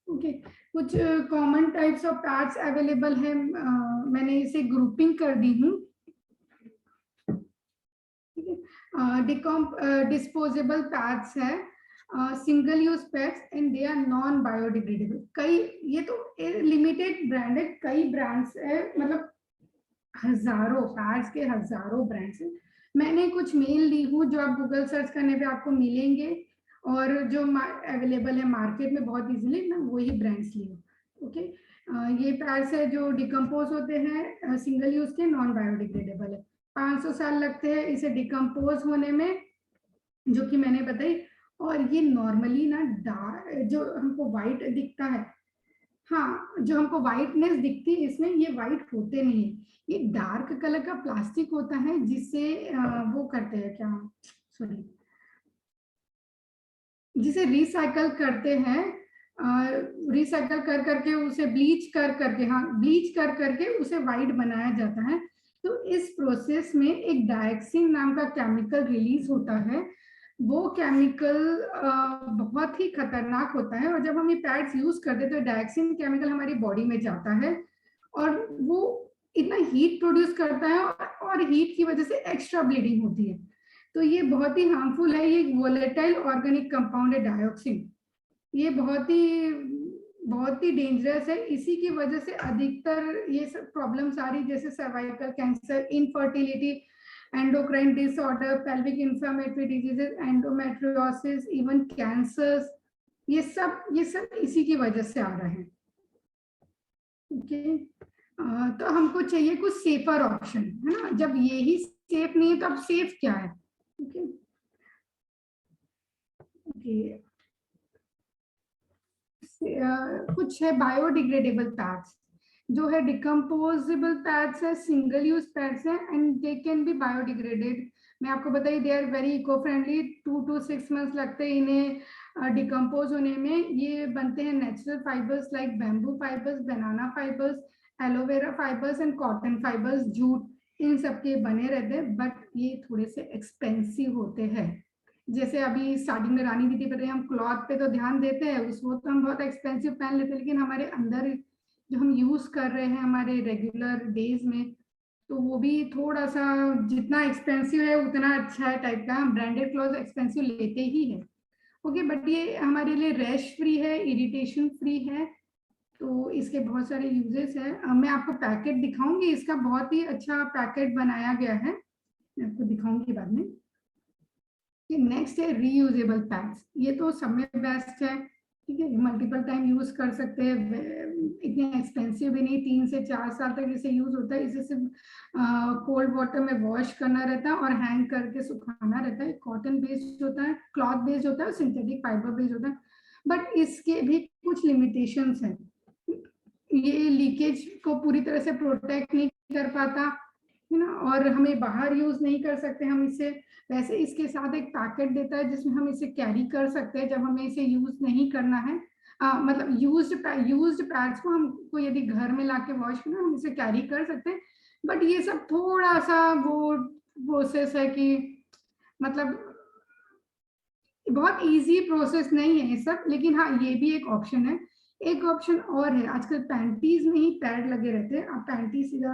Okay, कुछ common types of pads available है, मैंने इसे ग्रुपिंग कर दी हूँ। डिस्पोजेबल पैड्स है, single use pads, and they are non biodegradable. कई, ये तो लिमिटेड ब्रांड है, कई ब्रांड्स है, मतलब हजारों पैड्स के हजारों ब्रांड्स है। मैंने कुछ मेल ली हूँ जो आप गूगल सर्च करने पे आपको मिलेंगे, और जो अवेलेबल है मार्केट में बहुत इजीली, मैं वही ब्रांड्स ली हूँ। ओके, ये पैड्स है जो डिकम्पोज होते हैं, सिंगल यूज के, नॉन बायोडिग्रेडेबल है। 500 साल लगते हैं इसे डिकम्पोज होने में, जो कि मैंने बताई। और ये नॉर्मली ना जो हमको व्हाइट दिखता है, हाँ, जो हमको व्हाइटनेस दिखती है इसमें, ये व्हाइट होते नहीं है, ये डार्क कलर का प्लास्टिक होता है, जिससे वो करते हैं क्या, सॉरी, जिसे रिसाइकल करते हैं, रिसाइकल कर करके उसे ब्लीच कर करके, हाँ, ब्लीच कर करके उसे व्हाइट बनाया जाता है। तो इस प्रोसेस में एक डायक्सिन नाम का केमिकल रिलीज होता है। वो केमिकल बहुत ही खतरनाक होता है, और जब हम ये पैड्स यूज करते हैं तो डायक्सिन केमिकल हमारी बॉडी में जाता है, और वो इतना हीट प्रोड्यूस करता है और हीट की वजह से एक्स्ट्रा ब्लीडिंग होती है। तो ये बहुत ही हार्मफुल है। ये वोलेटाइल ऑर्गेनिक कंपाउंड है डायोक्सिन। ये बहुत ही डेंजरस है। इसी की वजह से अधिकतर ये सब प्रॉब्लम्स आ रही, जैसे cervical cancer, infertility, endocrine disorder, pelvic inflammatory diseases, endometriosis, even cancers, ये सब इसी की वजह से आ रहे हैं। ओके, तो हमको चाहिए कुछ सेफर ऑप्शन, है ना। जब ये ही सेफ नहीं है तो अब सेफ क्या है? ओके ओके, कुछ है बायोडिग्रेडेबल पैड्स, जो है डिकम्पोजेबल पैड्स है, सिंगल यूज पैड्स है, and they can be biodegraded. मैं आपको बताइए, they are very eco friendly. 2 to 6 months लगते हैं इन्हें डिकम्पोज होने में। ये बनते हैं natural fibers like bamboo fibers, banana fibers, aloe vera fibers and cotton fibers, jute, इन सब के बने रहते हैं। बट ये थोड़े से एक्सपेंसिव होते हैं। जैसे अभी स्टार्टिंग में रानी दीदी बताइए, हम क्लॉथ पे तो ध्यान देते हैं, उसको तो हम बहुत एक्सपेंसिव पहन लेते हैं, लेकिन हमारे अंदर जो हम यूज कर रहे हैं हमारे रेगुलर डेज में, तो वो भी थोड़ा सा जितना एक्सपेंसिव है उतना अच्छा है टाइप का। हम ब्रांडेड क्लॉथ एक्सपेंसिव लेते ही है। ओके, बट ये हमारे लिए रैश फ्री है, इरिटेशन फ्री है, तो इसके बहुत सारे यूजेस है। मैं आपको पैकेट दिखाऊंगी, इसका बहुत ही अच्छा पैकेट बनाया गया है, मैं आपको दिखाऊंगी बाद में। नेक्स्ट है रीयूजेबल पैड्स। ये तो सब में बेस्ट है, ठीक है, मल्टीपल टाइम यूज कर सकते हैं, इतने एक्सपेंसिव भी नहीं, 3 से 4 साल तक इसे यूज होता है। इसे सिर्फ कोल्ड वाटर में वॉश करना रहता है और हैंग करके सुखाना रहता है। कॉटन बेस्ड होता है, क्लॉथ बेस्ड होता है, सिंथेटिक फाइबर बेस्ड होता है, बट इसके भी कुछ लिमिटेशंस हैं। ये लीकेज को पूरी तरह से प्रोटेक्ट नहीं कर पाता, है ना, और हमें बाहर यूज नहीं कर सकते हम इसे। वैसे इसके साथ एक पैकेट देता है जिसमें हम इसे कैरी कर सकते हैं जब हमें इसे यूज नहीं करना है। मतलब यूज्ड पैड्स को हमको यदि घर में लाके वॉश करना, हम इसे कैरी कर सकते हैं। बट ये सब थोड़ा सा वो प्रोसेस है कि मतलब बहुत इजी प्रोसेस नहीं है ये सब, लेकिन हाँ ये भी एक ऑप्शन है। एक ऑप्शन और है, आजकल पैंटीज में ही पैड लगे रहते हैं। आप पैंटी सीधा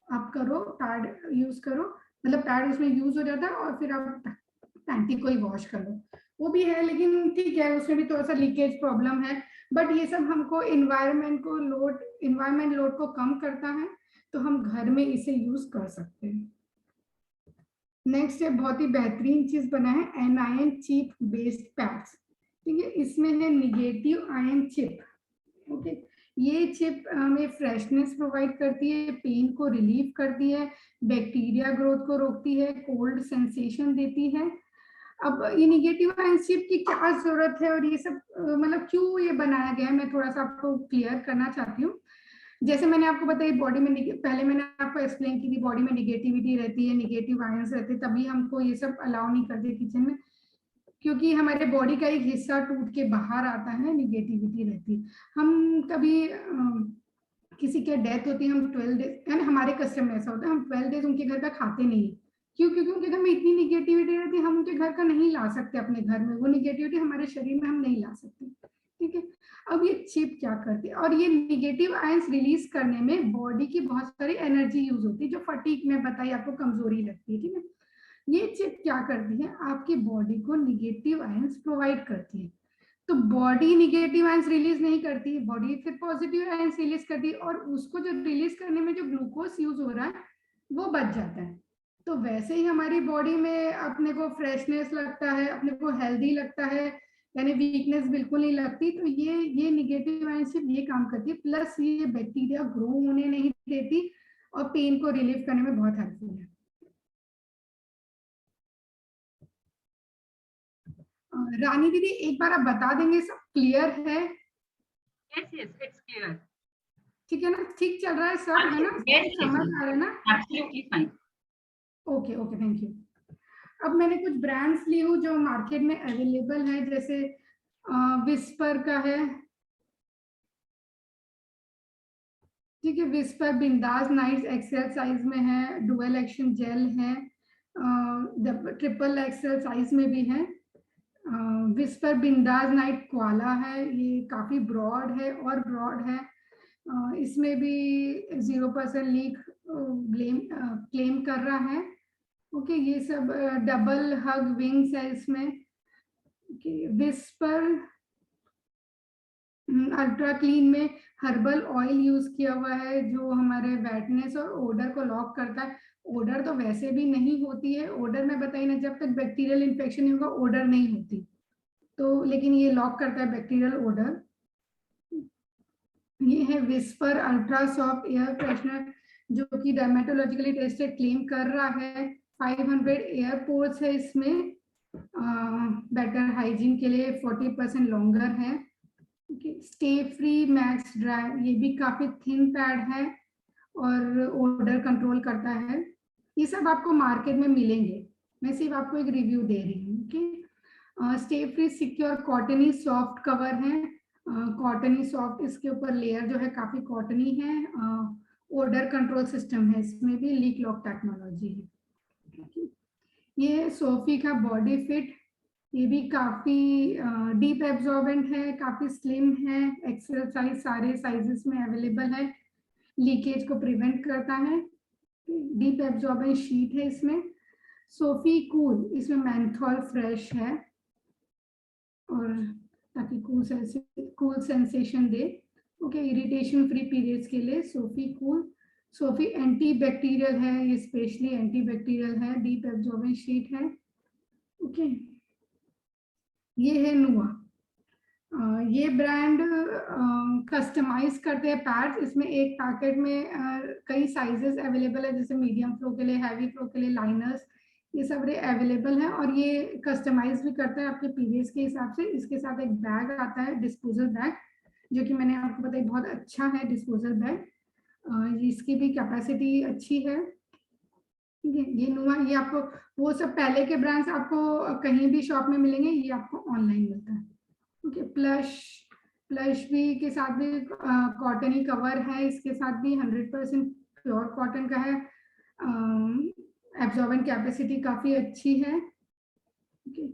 आप करो, पैड यूज करो, मतलब पैड उसमें यूज हो जाता है और फिर आप पैंटी को ही वॉश कर लो, वो भी है। लेकिन ठीक है, उसमें भी थोड़ा सा लीकेज प्रॉब्लम है, बट ये सब हमको इन्वायरमेंट लोड को कम करता है, तो हम घर में इसे यूज कर सकते हैं। नेक्स्ट है बहुत ही बेहतरीन चीज बना है, एनायन चिप बेस्ड पैड्स, ठीक है। इसमें है निगेटिव आयन चिप। ओके, ये चिप हमें फ्रेशनेस प्रोवाइड करती है, पेन को रिलीव करती है, बैक्टीरिया ग्रोथ को रोकती है, कोल्ड सेंसेशन देती है। अब ये निगेटिव आयन चिप की क्या जरूरत है और ये सब मतलब क्यों ये बनाया गया है, मैं थोड़ा सा आपको क्लियर करना चाहती हूँ। जैसे मैंने आपको बताया बॉडी में, पहले मैंने आपको एक्सप्लेन की थी, बॉडी में निगेटिविटी रहती है, निगेटिव आयंस रहते हैं, तभी हमको ये सब अलाउ नहीं करते किचन में, क्योंकि हमारे बॉडी का एक हिस्सा टूट के बाहर आता है, निगेटिविटी रहती है। हम कभी किसी के डेथ होती है, हम 12 डेज, यानी हमारे कस्टम में ऐसा होता है, हम 12 डेज उनके घर का खाते नहीं है। क्यों? क्योंकि उनके घर में इतनी निगेटिविटी रहती है, हम उनके घर का नहीं ला सकते अपने घर में, वो निगेटिविटी हमारे शरीर में हम नहीं ला सकते, ठीक है। अब ये चिप क्या करती है, और ये निगेटिव आयंस रिलीज करने में बॉडी की बहुत सारी एनर्जी यूज होती है, जो फटीग में बताई आपको कमजोरी लगती है, ठीक है। ये चिप क्या करती है, आपकी बॉडी को निगेटिव आयंस प्रोवाइड करती है। तो बॉडी निगेटिव आयंस रिलीज नहीं करती, बॉडी फिर पॉजिटिव आयंस रिलीज करती है, और उसको जो रिलीज करने में जो ग्लूकोज यूज हो रहा है वो बच जाता है। तो वैसे ही हमारी बॉडी में अपने को फ्रेशनेस लगता है, अपने को हेल्दी लगता है, यानी वीकनेस बिल्कुल नहीं लगती। तो ये निगेटिव आयंस सिर्फ ये काम करती है, प्लस ये बैक्टीरिया ग्रो होने नहीं देती और पेन को रिलीव करने में बहुत हेल्पफुल है। रानी दीदी एक बार आप बता देंगे सब क्लियर है? Yes, yes, it's clear. ठीक है ना, ठीक चल रहा है सब, है ना, Yes, समझ आ रहा है ना? absolutely fine. Okay okay, thank you. अब मैंने कुछ ब्रांड्स ली हूँ जो मार्केट में अवेलेबल है, जैसे विस्पर का है, ठीक है, विस्पर बिंदास नाइट्स एक्सेल साइज में है, डुअल एक्शन जेल है, ट्रिपल एक्सेल साइज में भी है। विस्पर बिंदास नाइट क्वाला है, ये काफी ब्रॉड है और ब्रॉड है। इसमें भी 0% लीक क्लेम कर रहा है। ओके, ये सब डबल हग विंग्स है इसमें। ओके, विस्पर अल्ट्रा क्लीन में हर्बल ऑयल यूज किया हुआ है जो हमारे वेटनेस और ओडर को लॉक करता है। ओडर तो वैसे भी नहीं होती है, ओडर में बताइए ना, जब तक बैक्टीरियल इन्फेक्शन नहीं होगा ओडर नहीं होती, तो लेकिन ये लॉक करता है बैक्टीरियल ओडर। ये है Whisper ultra soft air freshener जो कि डर्मेटोलॉजिकली टेस्टेड क्लेम कर रहा है। 500 एयरपोर्ट्स है इसमें, बेटर हाइजीन के लिए 40% लॉन्गर है। स्टे फ्री मैक्स ड्राई, ये भी काफी थिन पैड है और ओडर कंट्रोल करता है। ये सब आपको मार्केट में मिलेंगे, मैं सिर्फ आपको एक रिव्यू दे रही हूँ। Okay, stay free secure cottony soft cover है, कॉटनी सॉफ्ट, इसके ऊपर लेयर जो है काफी कॉटनी है। ओडर कंट्रोल सिस्टम है इसमें भी, लीक लॉक टेक्नोलॉजी है। ये सोफी का बॉडी फिट, ये भी काफी डीप एब्जॉर्बेंट है, काफी स्लिम है, एक्सेल साइज सारे साइजेस में अवेलेबल है, लीकेज को प्रिवेंट करता है। डीप एब्जॉर्बेंट शीट है इसमें। सोफी कूल, इसमें मेंथॉल फ्रेश है और ताकि कूल सेंसेशन दे। ओके, इरिटेशन फ्री पीरियड्स के लिए Sophie cool. Sophie anti bacterial है, ये स्पेशली एंटी बैक्टीरियल है, डीप एब्जॉर्बेंट शीट है। ओके, ये है नुआ। ये ब्रांड कस्टमाइज करते हैं पैड्स, इसमें एक पैकेट में कई साइजेस अवेलेबल है, जैसे मीडियम फ्लो के लिए, हैवी फ्लो के लिए, लाइनर्स, ये सब अवेलेबल है और ये कस्टमाइज भी करता है आपके पीरियड्स के हिसाब से। इसके साथ एक बैग आता है, डिस्पोजल बैग, जो कि मैंने आपको बताया बहुत अच्छा है डिस्पोजल बैग। इसकी भी कैपेसिटी अच्छी है। ठीक है, ये नुआ, ये आपको वो सब पहले के ब्रांड्स आपको कहीं भी शॉप में मिलेंगे, ये आपको ऑनलाइन मिलता है। ओके, प्लश भी के साथ भी कॉटन कवर है, इसके साथ भी 100% प्योर कॉटन का है। एब्जॉर्बेंट कैपेसिटी काफी अच्छी है। okay.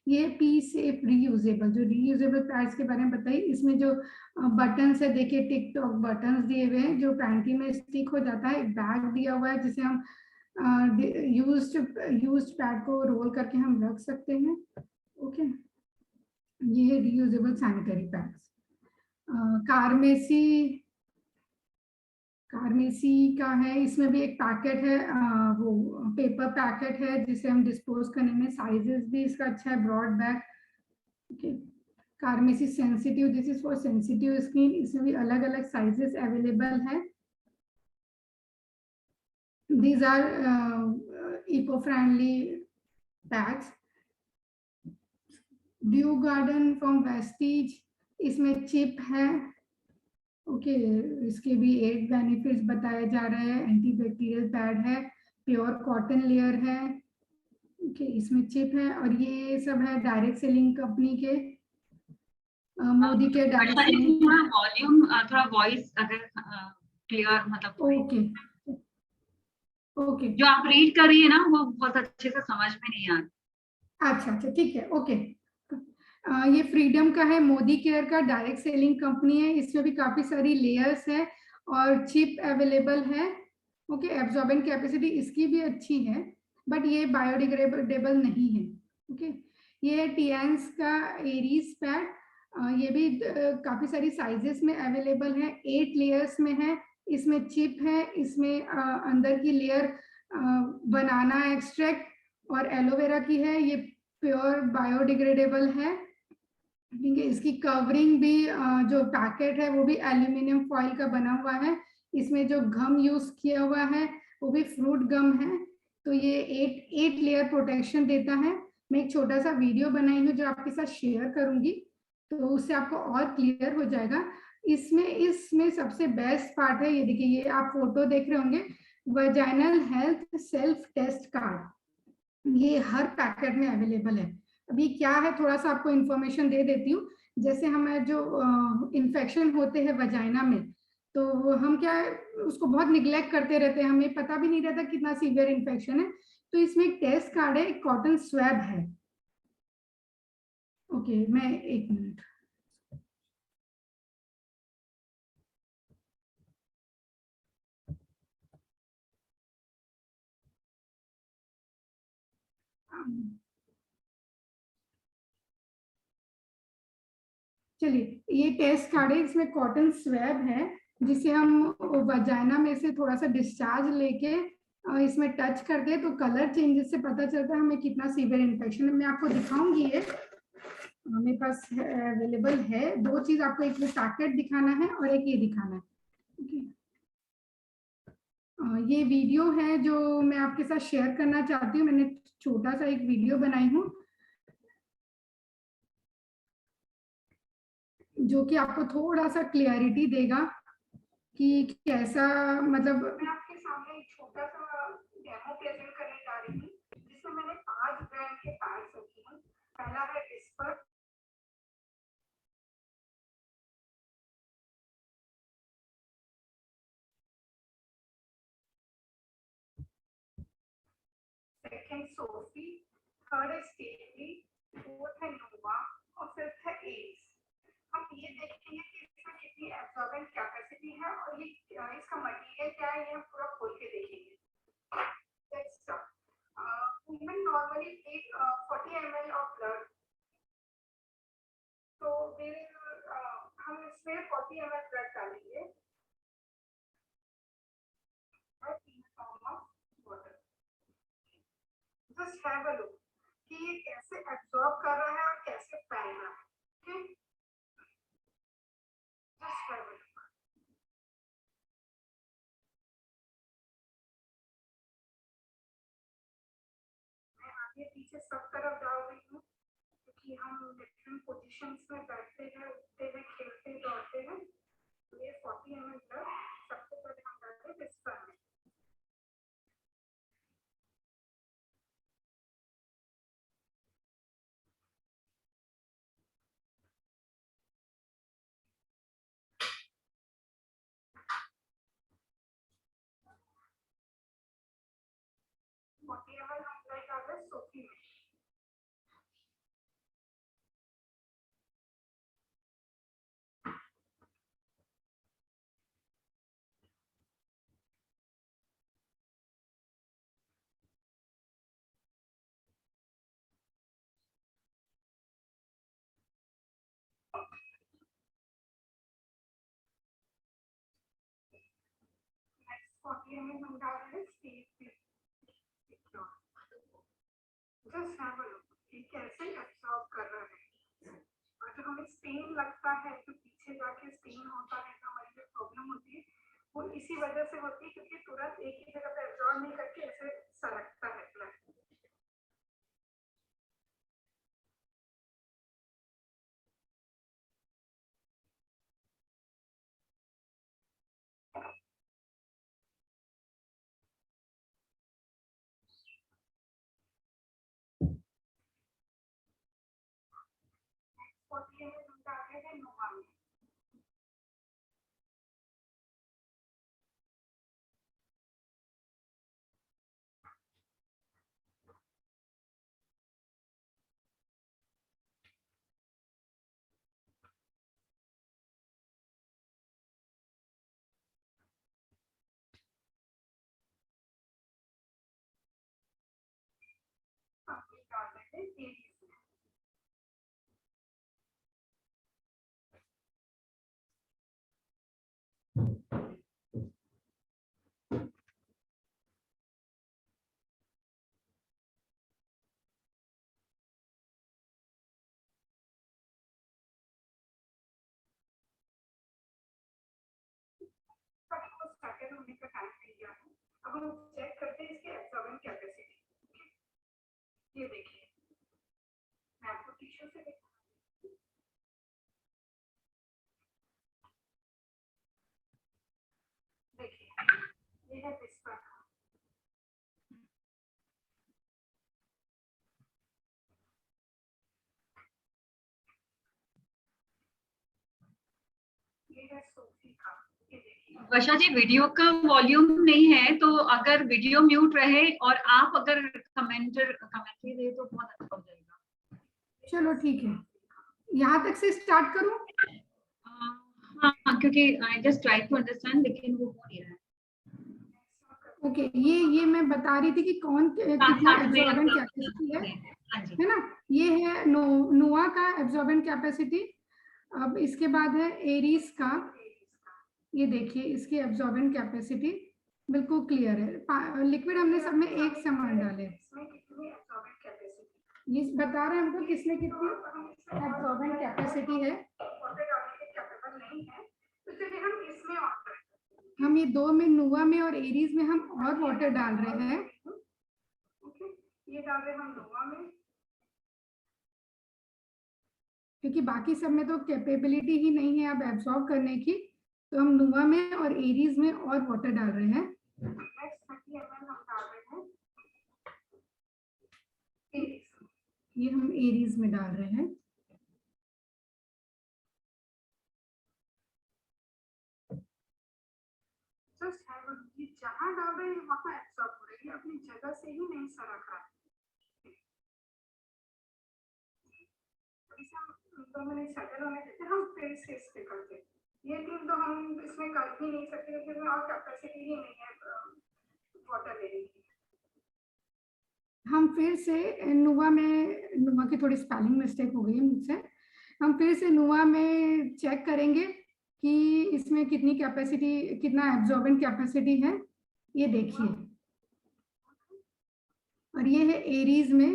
ये पी सेफ रीयूजेबल, जो रीयूजेबल पैड्स के बारे में बताइए, इसमें जो बटन है देखिए, टिकटॉक बटन दिए हुए हैं जो पैंटी में स्टिक हो जाता है। एक बैग दिया हुआ है जिसे हम यूज्ड पैड को रोल करके हम रख सकते हैं। ओके, ये है रीयूजेबल सैनिटरी पैड्स। कार्मेसी का है, इसमें भी एक पैकेट है, वो पेपर पैकेट है जिसे हम डिस्पोज करने में, साइजेस भी इसका अच्छा है, broad bag. Okay, Carmesi sensitive, this is for sensitive skin, इसमें भी अलग अलग साइजेस अवेलेबल है। These are eco-friendly bags. Dew Garden from Vestige, इसमें चिप है। ओके, इसके भी 8 बेनिफिट्स बताए जा रहे हैं। एंटीबैक्टीरियल पैड है, प्योर कॉटन लेयर है। ओके, इसमें चिप है और ये सब है डायरेक्ट सेलिंग कंपनी के, मोदी के डायरेक्ट सेलिंग। थोड़ा वॉल्यूम, थोड़ा वॉइस अगर क्लियर, मतलब ओके ओके, जो आप रीड कर रही है ना वो बहुत अच्छे से समझ में नहीं आ रहा। अच्छा ठीक है। ओके, ये फ्रीडम का है, मोदी केयर का डायरेक्ट सेलिंग कंपनी है, इसमें भी काफी सारी लेयर्स है और चिप अवेलेबल है। ओके, एब्जॉर्बेंट कैपेसिटी इसकी भी अच्छी है, बट ये बायोडिग्रेडेबल नहीं है। ओके, ये टियंस का एरीज पैड, ये भी काफी सारी साइजेस में अवेलेबल है, 8 लेयर्स में है। इसमें चिप है, इसमें अंदर की लेयर बनाना एक्सट्रैक्ट और एलोवेरा की है, ये प्योर बायोडिग्रेडेबल है। ठीक है, इसकी कवरिंग भी जो पैकेट है वो भी एल्यूमिनियम फॉइल का बना हुआ है। इसमें जो गम यूज किया हुआ है वो भी फ्रूट गम है, तो ये 8 लेयर प्रोटेक्शन देता है। मैं एक छोटा सा वीडियो बनाई हूँ जो आपके साथ शेयर करूंगी, तो उससे आपको और क्लियर हो जाएगा। इसमें सबसे बेस्ट पार्ट है, ये देखिए, ये आप फोटो देख रहे होंगे, vaginal health self test card, ये हर पैकेट में अवेलेबल है। अभी क्या है, थोड़ा सा आपको इंफॉर्मेशन दे देती हूँ। जैसे हमें जो इन्फेक्शन होते हैं वजाइना में, तो हम क्या है, उसको बहुत निग्लेक्ट करते रहते हैं, हमें पता भी नहीं रहता कितना सीवियर इन्फेक्शन है। तो इसमें एक टेस्ट कार्ड है, एक कॉटन स्वैब है। ओके, मैं एक मिनट, चलिए, ये टेस्ट कार्ड है, इसमें कॉटन स्वैब है जिसे हम वजाइना में से थोड़ा सा डिस्चार्ज लेके इसमें टच करते हैं तो कलर चेंजेस से पता चलता है हमें कितना सीवियर इन्फेक्शन है। मैं आपको दिखाऊंगी, ये मेरे पास अवेलेबल है। दो चीज आपको, एक पैकेट दिखाना है और एक ये दिखाना है। ये वीडियो है जो मैं आपके साथ शेयर करना चाहती हूँ। मैंने छोटा सा एक वीडियो बनाई हूँ जो कि आपको थोड़ा सा क्लियरिटी देगा कि कैसा, मतलब मैं आपके सामने एक छोटा सा डेमो प्रेजेंट करने जा रही हूँ जिसमें मैंने 5 ब्रांड के पैड्स रखे हैं। पहला है विस्पर, सेकंड सोफी, थर्ड है स्टेफली, फोर्थ है नोवा और फिफ्थ है एज। हम ये देखेंगे कि इसमें कितनी एब्जॉर्बेंट कैपेसिटी है और ये इसका मटेरियल क्या है, ये हम पूरा खोल के देखेंगे। Women normally take 40 ml of blood, तो हम इसमें 40 ml ब्लड डालेंगे और 3 form of water. Just have a look कि ये कैसे एब्जॉर्ब कर रहा है और कैसे फैल रहा है। ठीक, जस्ट हैव अ लुक। मैं आगे पीछे सब तरफ डाल रही हूँ क्योंकि हम डिफरेंट पोजीशंस में बैठते हैं, उठते हैं, खेलते दौड़ते हैं। तो ये 40 ml ब्लड सबसे पहले हम डालते हैं विस्पर में। सोफी में नेक्स्ट 40 ml हम डाल रहे हैं स्टेज पे। जस्ट हैव अ लुक कि कैसे एब्सॉर्ब कर रहा है। और जो हमें स्टेन लगता है, जो पीछे जाके स्टेन होता है, जो हमारी जो प्रॉब्लम होती है वो इसी वजह से होती है क्योंकि तुरंत एक ही जगह पे एब्सॉर्ब नहीं करके ऐसे सरकता है ब्लड। और ये हम डाल रहे हैं नोवा में। हम ये डाल रहे हैं एडीज में। स्टार्टेड होने का टाइम नहीं गया है। अब हम चेक करते हैं इसकी एब्सॉर्बिंग कैपेसिटी। ये देखिए, मैं आपको टिश्यू से दिखाऊंगी। देखिए, ये है विस्पर का। ये है सोफी का। ये देखिए वर्षा जी, वीडियो का वॉल्यूम नहीं है, तो अगर वीडियो म्यूट रहे और आप अगर कमेंट्री दे तो बहुत अच्छा हो जाएगा। चलो ठीक है, यहाँ तक से स्टार्ट करूँ? हाँ, क्योंकि I just try to understand लेकिन वो हो नहीं रहा है। ओके, ये मैं बता रही थी कि कौन कितना एब्जॉर्बेंट कैपेसिटी है ना। ये है नोआ का एब्जॉर्बेंट कैपेसिटी। अब इसके बाद है एरीज का। ये देखिए इसकी एब्जॉर्बेंट कैपेसिटी बिल्कुल क्लियर है। लिक्विड हमने सब में एक समान डाले। ये बता रहे हैं हमको किसमें कितनी एब्जॉर्बेंट कैपेसिटी है। हम ये दो में, नोवा में और एरीज में हम और वाटर डाल रहे हैं। ये डाल रहे हैं हम नोवा में, क्योंकि बाकी सब में तो कैपेबिलिटी ही नहीं है अब एब्जॉर्ब करने की, तो हम नोवा में और एरीज में और वाटर डाल रहे हैं। ये हम एरीज में डाल रहे हैं। जहां डाल रहे हैं वहां एब्जॉर्ब हो रही है, अपनी जगह से ही नहीं सरक रहा है। हम फिर से इस पे करते हैं। ये टीम तो हम इसमें कर ही नहीं सकते क्योंकि और कैपेसिटी ही नहीं है वाटर लेने की। हम फिर से नोवा की थोड़ी स्पेलिंग मिस्टेक हो गई है मुझसे। हम फिर से नोवा में चेक करेंगे कि इसमें कितनी कैपेसिटी, कितना एब्जॉर्बेंट कैपेसिटी है। ये देखिए, और ये है एरीज में,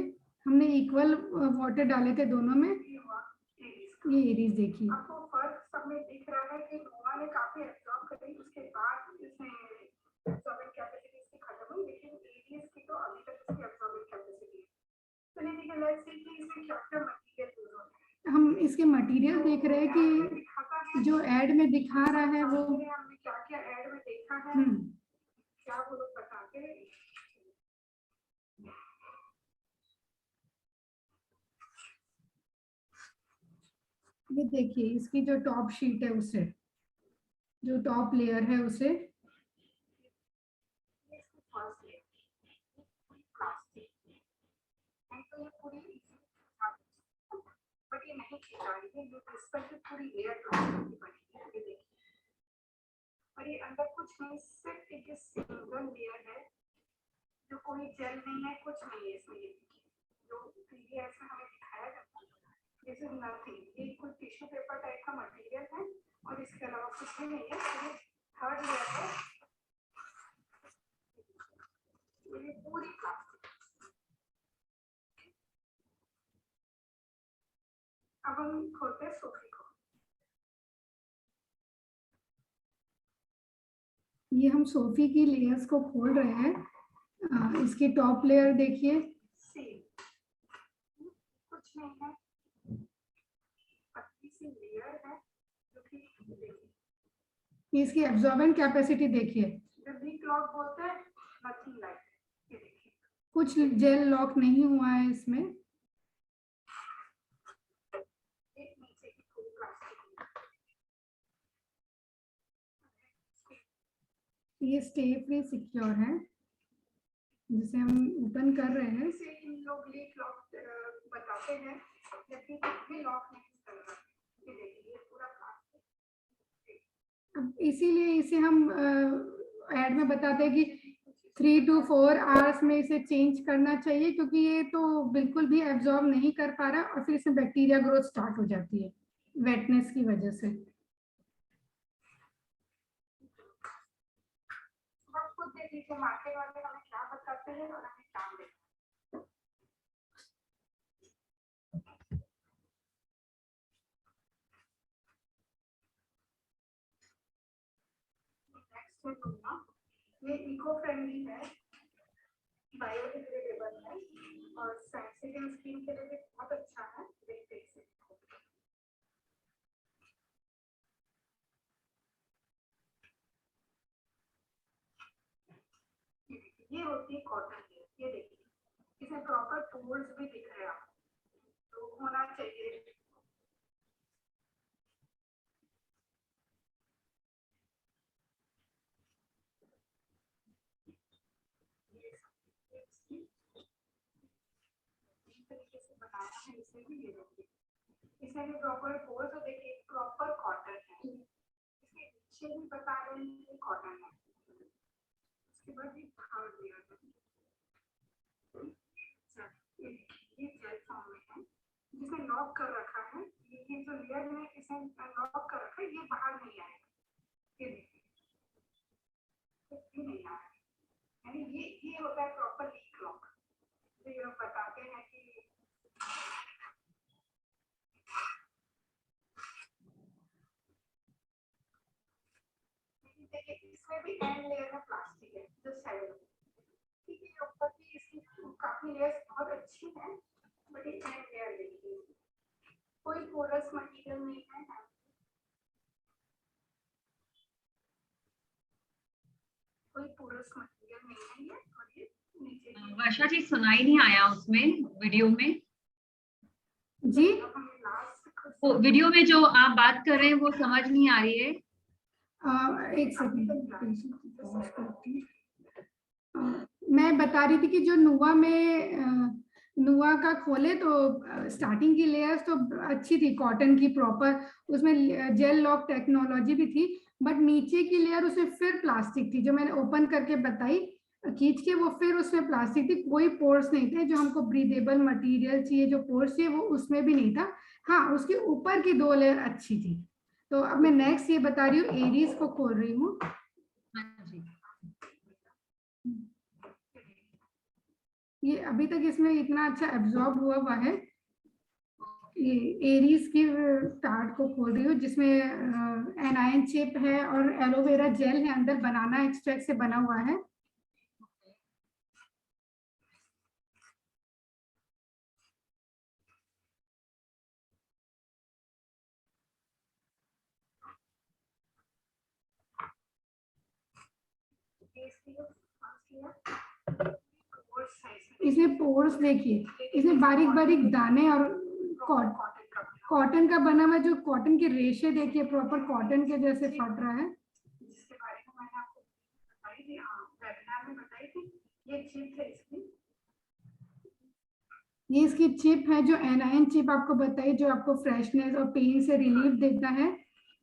हमने इक्वल वाटर डाले थे दोनों में। ये एरीज देखिए, आपको फर्क सब में दिख रहा है कि नोवा ने काफी एब्जॉर्ब करी, उसके बाद इसमें एब्जॉर्बेंट कैपेसिटी इसकी खत्म हुई, लेकिन एरीज की तो अभी तक इसकी एब्जॉर्बेंट कैपेसिटी है। तो नहीं देखिए, लेट्स सी कि इसमें क्या क्या मटेरियल यूज होता है। हम इसके मटेरियल देख रहे हैं कि जो ऐड में दिखा रहा है वो हमने क्या क्या ऐड में देखा है, क्या वो लोग बताते हैं। ये देखिए इसकी जो टॉप शीट है उसे, जो टॉप लेयर है उसे, और ये अंदर कुछ नहीं, सिर्फ एक सिंगल लेयर है, जो कोई जेल नहीं है, कुछ नहीं है इसमें। जो पीडीएफ में हमें दिखाया जाता है, दिस इज नथिंग। ये कोई टिश्यू पेपर टाइप का मटेरियल है और इसके अलावा कुछ भी नहीं है। ये थर्ड लेयर है, ये पूरी प्लास्टिक। अब हम खोलते हैं सोफी को। ये हम सोफी की लेयर्स को खोल रहे हैं। इसकी टॉप लेयर देखिए, कुछ नहीं है, पतली सी लेयर है जो कि देखिए। इसकी एब्जॉर्बेंट कैपेसिटी देखिए, जब भी लॉक बोलते हैं नथिंग लाइक, ये देखिए कुछ जेल लॉक नहीं हुआ है इसमें। एक नीचे की पूरी प्लास्टिक, ये स्टे फ्री सिक्योर है, जिसे हम ओपन कर रहे हैं। इसे इन लोग लीक लॉक बताते हैं, जबकि कुछ भी लॉक नहीं कर रहा। ये देखिए पूरा प्लास्टिक। अब इसीलिए इसे हम ऐड में बताते हैं कि 3 to 4 आवर्स में इसे चेंज करना चाहिए, क्योंकि ये तो बिल्कुल भी एब्जॉर्ब नहीं कर पा रहा और फिर इसमें बैक्टीरिया ग्रोथ स्टार्ट हो जाती है वेटनेस की वजह से। खुद देखिए मार्केट वाले हमें क्या बताते हैं और हमें क्या देते हैं। ये इको फ्रेंडली है, बायोडिग्रेडेबल है और सेंसिटिव स्किन के लिए भी बहुत अच्छा है। देखते हैं ये होती है कॉटन की। ये देखिए इसमें प्रॉपर पोर्स भी दिख रहे हैं आपको, तो होना चाहिए। इसमें भी प्रॉपर पोर्स, तो देखिए प्रॉपर कॉटन है। इसके नीचे भी बता रहे हैं कि कॉटन है। उसके बाद ये जेल फॉर्म में है जिसे लॉक कर रखा है, ये जो लेयर में इसे लॉक कर रखा है ये बाहर नहीं आएगा, ये देखिए नहीं आ रहा है, यानी ये होता है प्रॉपर लीक लॉक। तो ये बताते हैं कि देखिए इसमें भी एंड लेयर में प्लास्टिक है जो 7 ठीक है, ऊपर की इसकी काफी लेयर्स बहुत अच्छी है, बट ये एंड लेयर देखिए कोई पोरस मटेरियल नहीं है, कोई पोरस मटेरियल नहीं है ये, और ये नीचे वर्षा जी सुनाई नहीं आया उसमें वीडियो में जी, वीडियो में जो आप बात कर रहे हैं वो समझ नहीं आ रही है। एक सेकंड मैं बता रही थी कि जो नुआ में नुआ का खोले तो स्टार्टिंग की लेयर्स तो अच्छी थी, कॉटन की प्रॉपर, उसमें जेल लॉक टेक्नोलॉजी भी थी, बट नीचे की लेयर उसमें फिर प्लास्टिक थी, जो मैंने ओपन करके बताई खींच के, वो फिर उसमें प्लास्टिक थी, कोई पोर्स नहीं थे, जो हमको ब्रीदेबल मटेरियल चाहिए, जो पोर्स चाहिए वो उसमें भी नहीं था। हाँ, उसके ऊपर की 2 लेयर अच्छी थी। तो अब मैं नेक्स्ट ये बता रही हूँ, एरीज को खोल रही हूँ। ये अभी तक इसमें इतना अच्छा एब्जॉर्ब हुआ है। ये एरीज की टार्ट को खोल रही हूँ, जिसमें एनायन चिप है और एलोवेरा जेल है, अंदर बनाना एक्सट्रैक्ट से बना हुआ है। इसमें पोर्स देखिए, इसमें बारीक बारीक दाने और कॉटन का बना हुआ, जो कॉटन के रेशे देखिए प्रॉपर कॉटन के जैसे फट रहा है, जिसके बारे में मैंने आपको बताई थी, वेबिनार में बताई थी। ये चिप है इसकी, ये इसकी चिप है जो एनायन चिप आपको बताई, जो आपको फ्रेशनेस और पेन से रिलीफ देता है,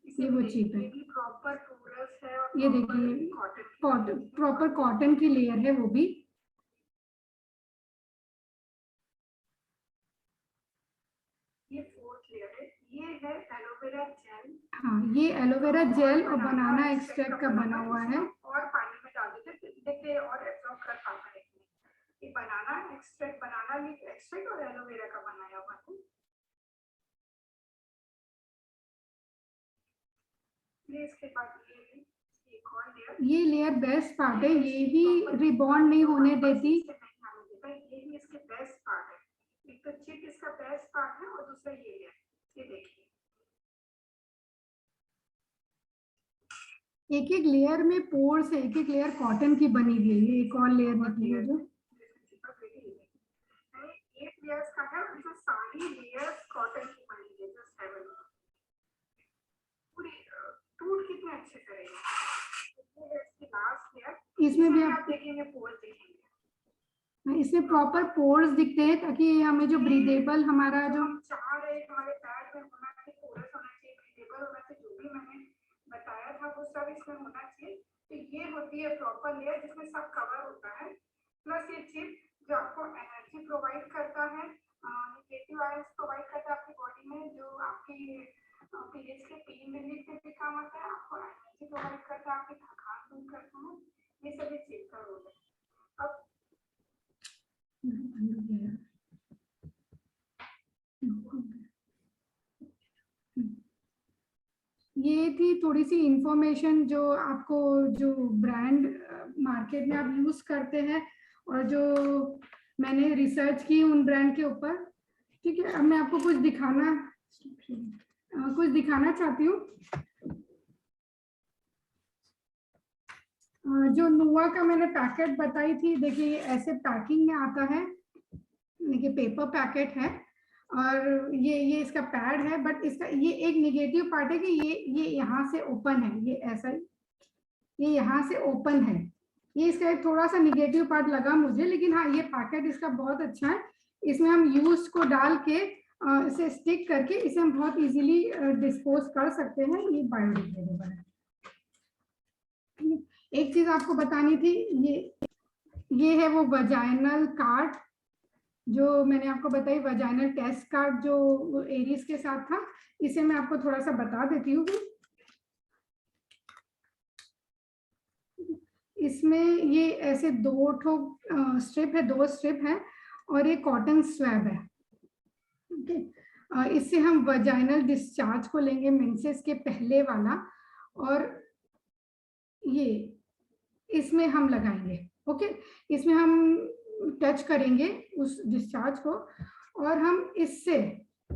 ये वो चिप है। प्रॉपर पोरस है, ये देखिए प्रॉपर कॉटन की लेयर है वो भी। ये 4th लेयर है, ये है एलोवेरा जेल। हाँ, ये एलोवेरा जेल और बनाना एक्सट्रैक्ट का बना हुआ है, और पानी में डाल देते देखिए और एब्जॉर्ब कर पाता है। ये बनाना एक्सट्रैक्ट, बनाना लीफ एक्सट्रैक्ट और एलोवेरा का बनाया हुआ है। इसके बाद ये लेयर बेस्ट पार्ट है, ये भी रिबॉन्ड नहीं होने देती, ये भी इसके बेस्ट पार्ट है। एक तो चिप इसका बेस्ट पार्ट है और दूसरा ये लेयर, ये देखिए एक एक लेयर में पोर्स है, एक एक लेयर कॉटन की बनी हुई है, ये एक और लेयर निकली है जो 8 लेयर्स का है, और जो सारी लेयर्स कॉटन की बनी है, जो 7 पूरी टूट कितने अच्छे से रही है। इसकी लास्ट लेयर, इसमें भी आप देखेंगे पोर्स दिखेंगे, इसमें प्रॉपर पोर्स दिखते हैं, ताकि हमें जो ब्रीदेबल हमारा जो हम चाह रहे हैं हमारे पैड में होना चाहिए, पोर्स होना चाहिए, ब्रीदेबल होना चाहिए, जो भी मैंने बताया था वो सब इसमें होना चाहिए। तो ये होती है प्रॉपर लेयर जिसमें सब कवर होता है, प्लस ये चिप जो आपको एनर्जी प्रोवाइड करता है, नेगेटिव आयंस प्रोवाइड करता है आपकी बॉडी में, जो आपकी पीरियड्स के पेन रिलीफ में भी काम आता है, आपको एनर्जी प्रोवाइड करता है, आपकी थकान दूर करता है, ये सभी चिप का रोल है। अब ये थी थोड़ी सी इंफॉर्मेशन जो आपको, जो ब्रांड मार्केट में आप यूज करते हैं और जो मैंने रिसर्च की उन ब्रांड के ऊपर। ठीक है, अब मैं आपको कुछ दिखाना चाहती हूँ। जो नुआ का मैंने पैकेट बताई थी, देखिए ये ऐसे पैकिंग में आता है, देखिए पेपर पैकेट है, और ये इसका पैड है, बट इसका ये एक नेगेटिव पार्ट है कि ये यहाँ से ओपन है, ये ऐसा, ये यहाँ से ओपन है, ये इसका एक थोड़ा सा नेगेटिव पार्ट लगा मुझे, लेकिन हाँ ये पैकेट इसका बहुत अच्छा है। इसमें हम यूज को डाल के इसे स्टिक करके इसे हम बहुत इजीली डिस्पोज कर सकते हैं, ये बायोडिग्रेडेबल है। एक चीज आपको बतानी थी, ये है वो वजाइनल कार्ड जो मैंने आपको बताई, वजाइनल टेस्ट कार्ड जो एरीज के साथ था। इसे मैं आपको थोड़ा सा बता देती हूँ। इसमें ये ऐसे दो स्ट्रिप है, 2 स्ट्रिप है और ये कॉटन स्वैब है। ओके, इससे हम वजाइनल डिस्चार्ज को लेंगे, मेंसेस के पहले वाला, और ये इसमें हम लगाएंगे। ओके, इसमें हम टच करेंगे उस डिस्चार्ज को, और हम इससे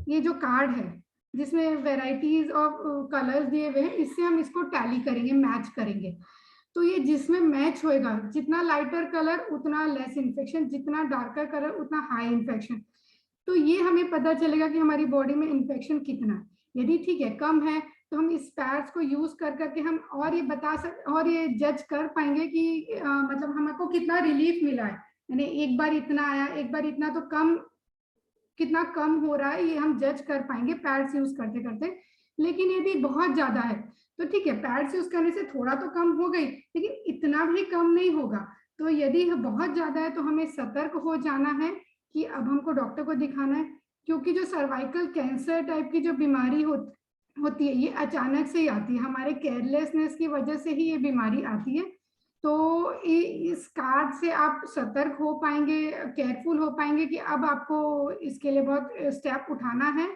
ये जो कार्ड है जिसमें वैरायटीज ऑफ कलर्स दिए हुए हैं, इससे हम इसको टैली करेंगे, मैच करेंगे। तो ये जिसमें मैच होएगा, जितना लाइटर कलर उतना लेस इन्फेक्शन, जितना डार्कर कलर उतना हाई इन्फेक्शन। तो ये हमें पता चलेगा कि हमारी बॉडी में इन्फेक्शन कितना है। यदि ठीक है कम है तो हम इस पैड्स को यूज कर करके हम और ये और ये जज कर पाएंगे कि मतलब हमको कितना रिलीफ मिला है। यानी एक बार इतना आया, एक बार इतना, तो कम कितना कम हो रहा है ये हम जज कर पाएंगे पैड्स यूज करते करते। लेकिन यदि बहुत ज्यादा है तो ठीक है, पैड्स यूज करने से थोड़ा तो कम हो गई, लेकिन इतना भी कम नहीं होगा। तो यदि बहुत ज्यादा है तो हमें सतर्क हो जाना है कि अब हमको डॉक्टर को दिखाना है, क्योंकि जो सर्वाइकल कैंसर टाइप की जो बीमारी होती है ये अचानक से ही आती है, हमारे केयरलेसनेस की वजह से ही ये बीमारी आती है। तो इस कार्ड से आप सतर्क हो पाएंगे, केयरफुल हो पाएंगे कि अब आपको इसके लिए बहुत स्टेप उठाना है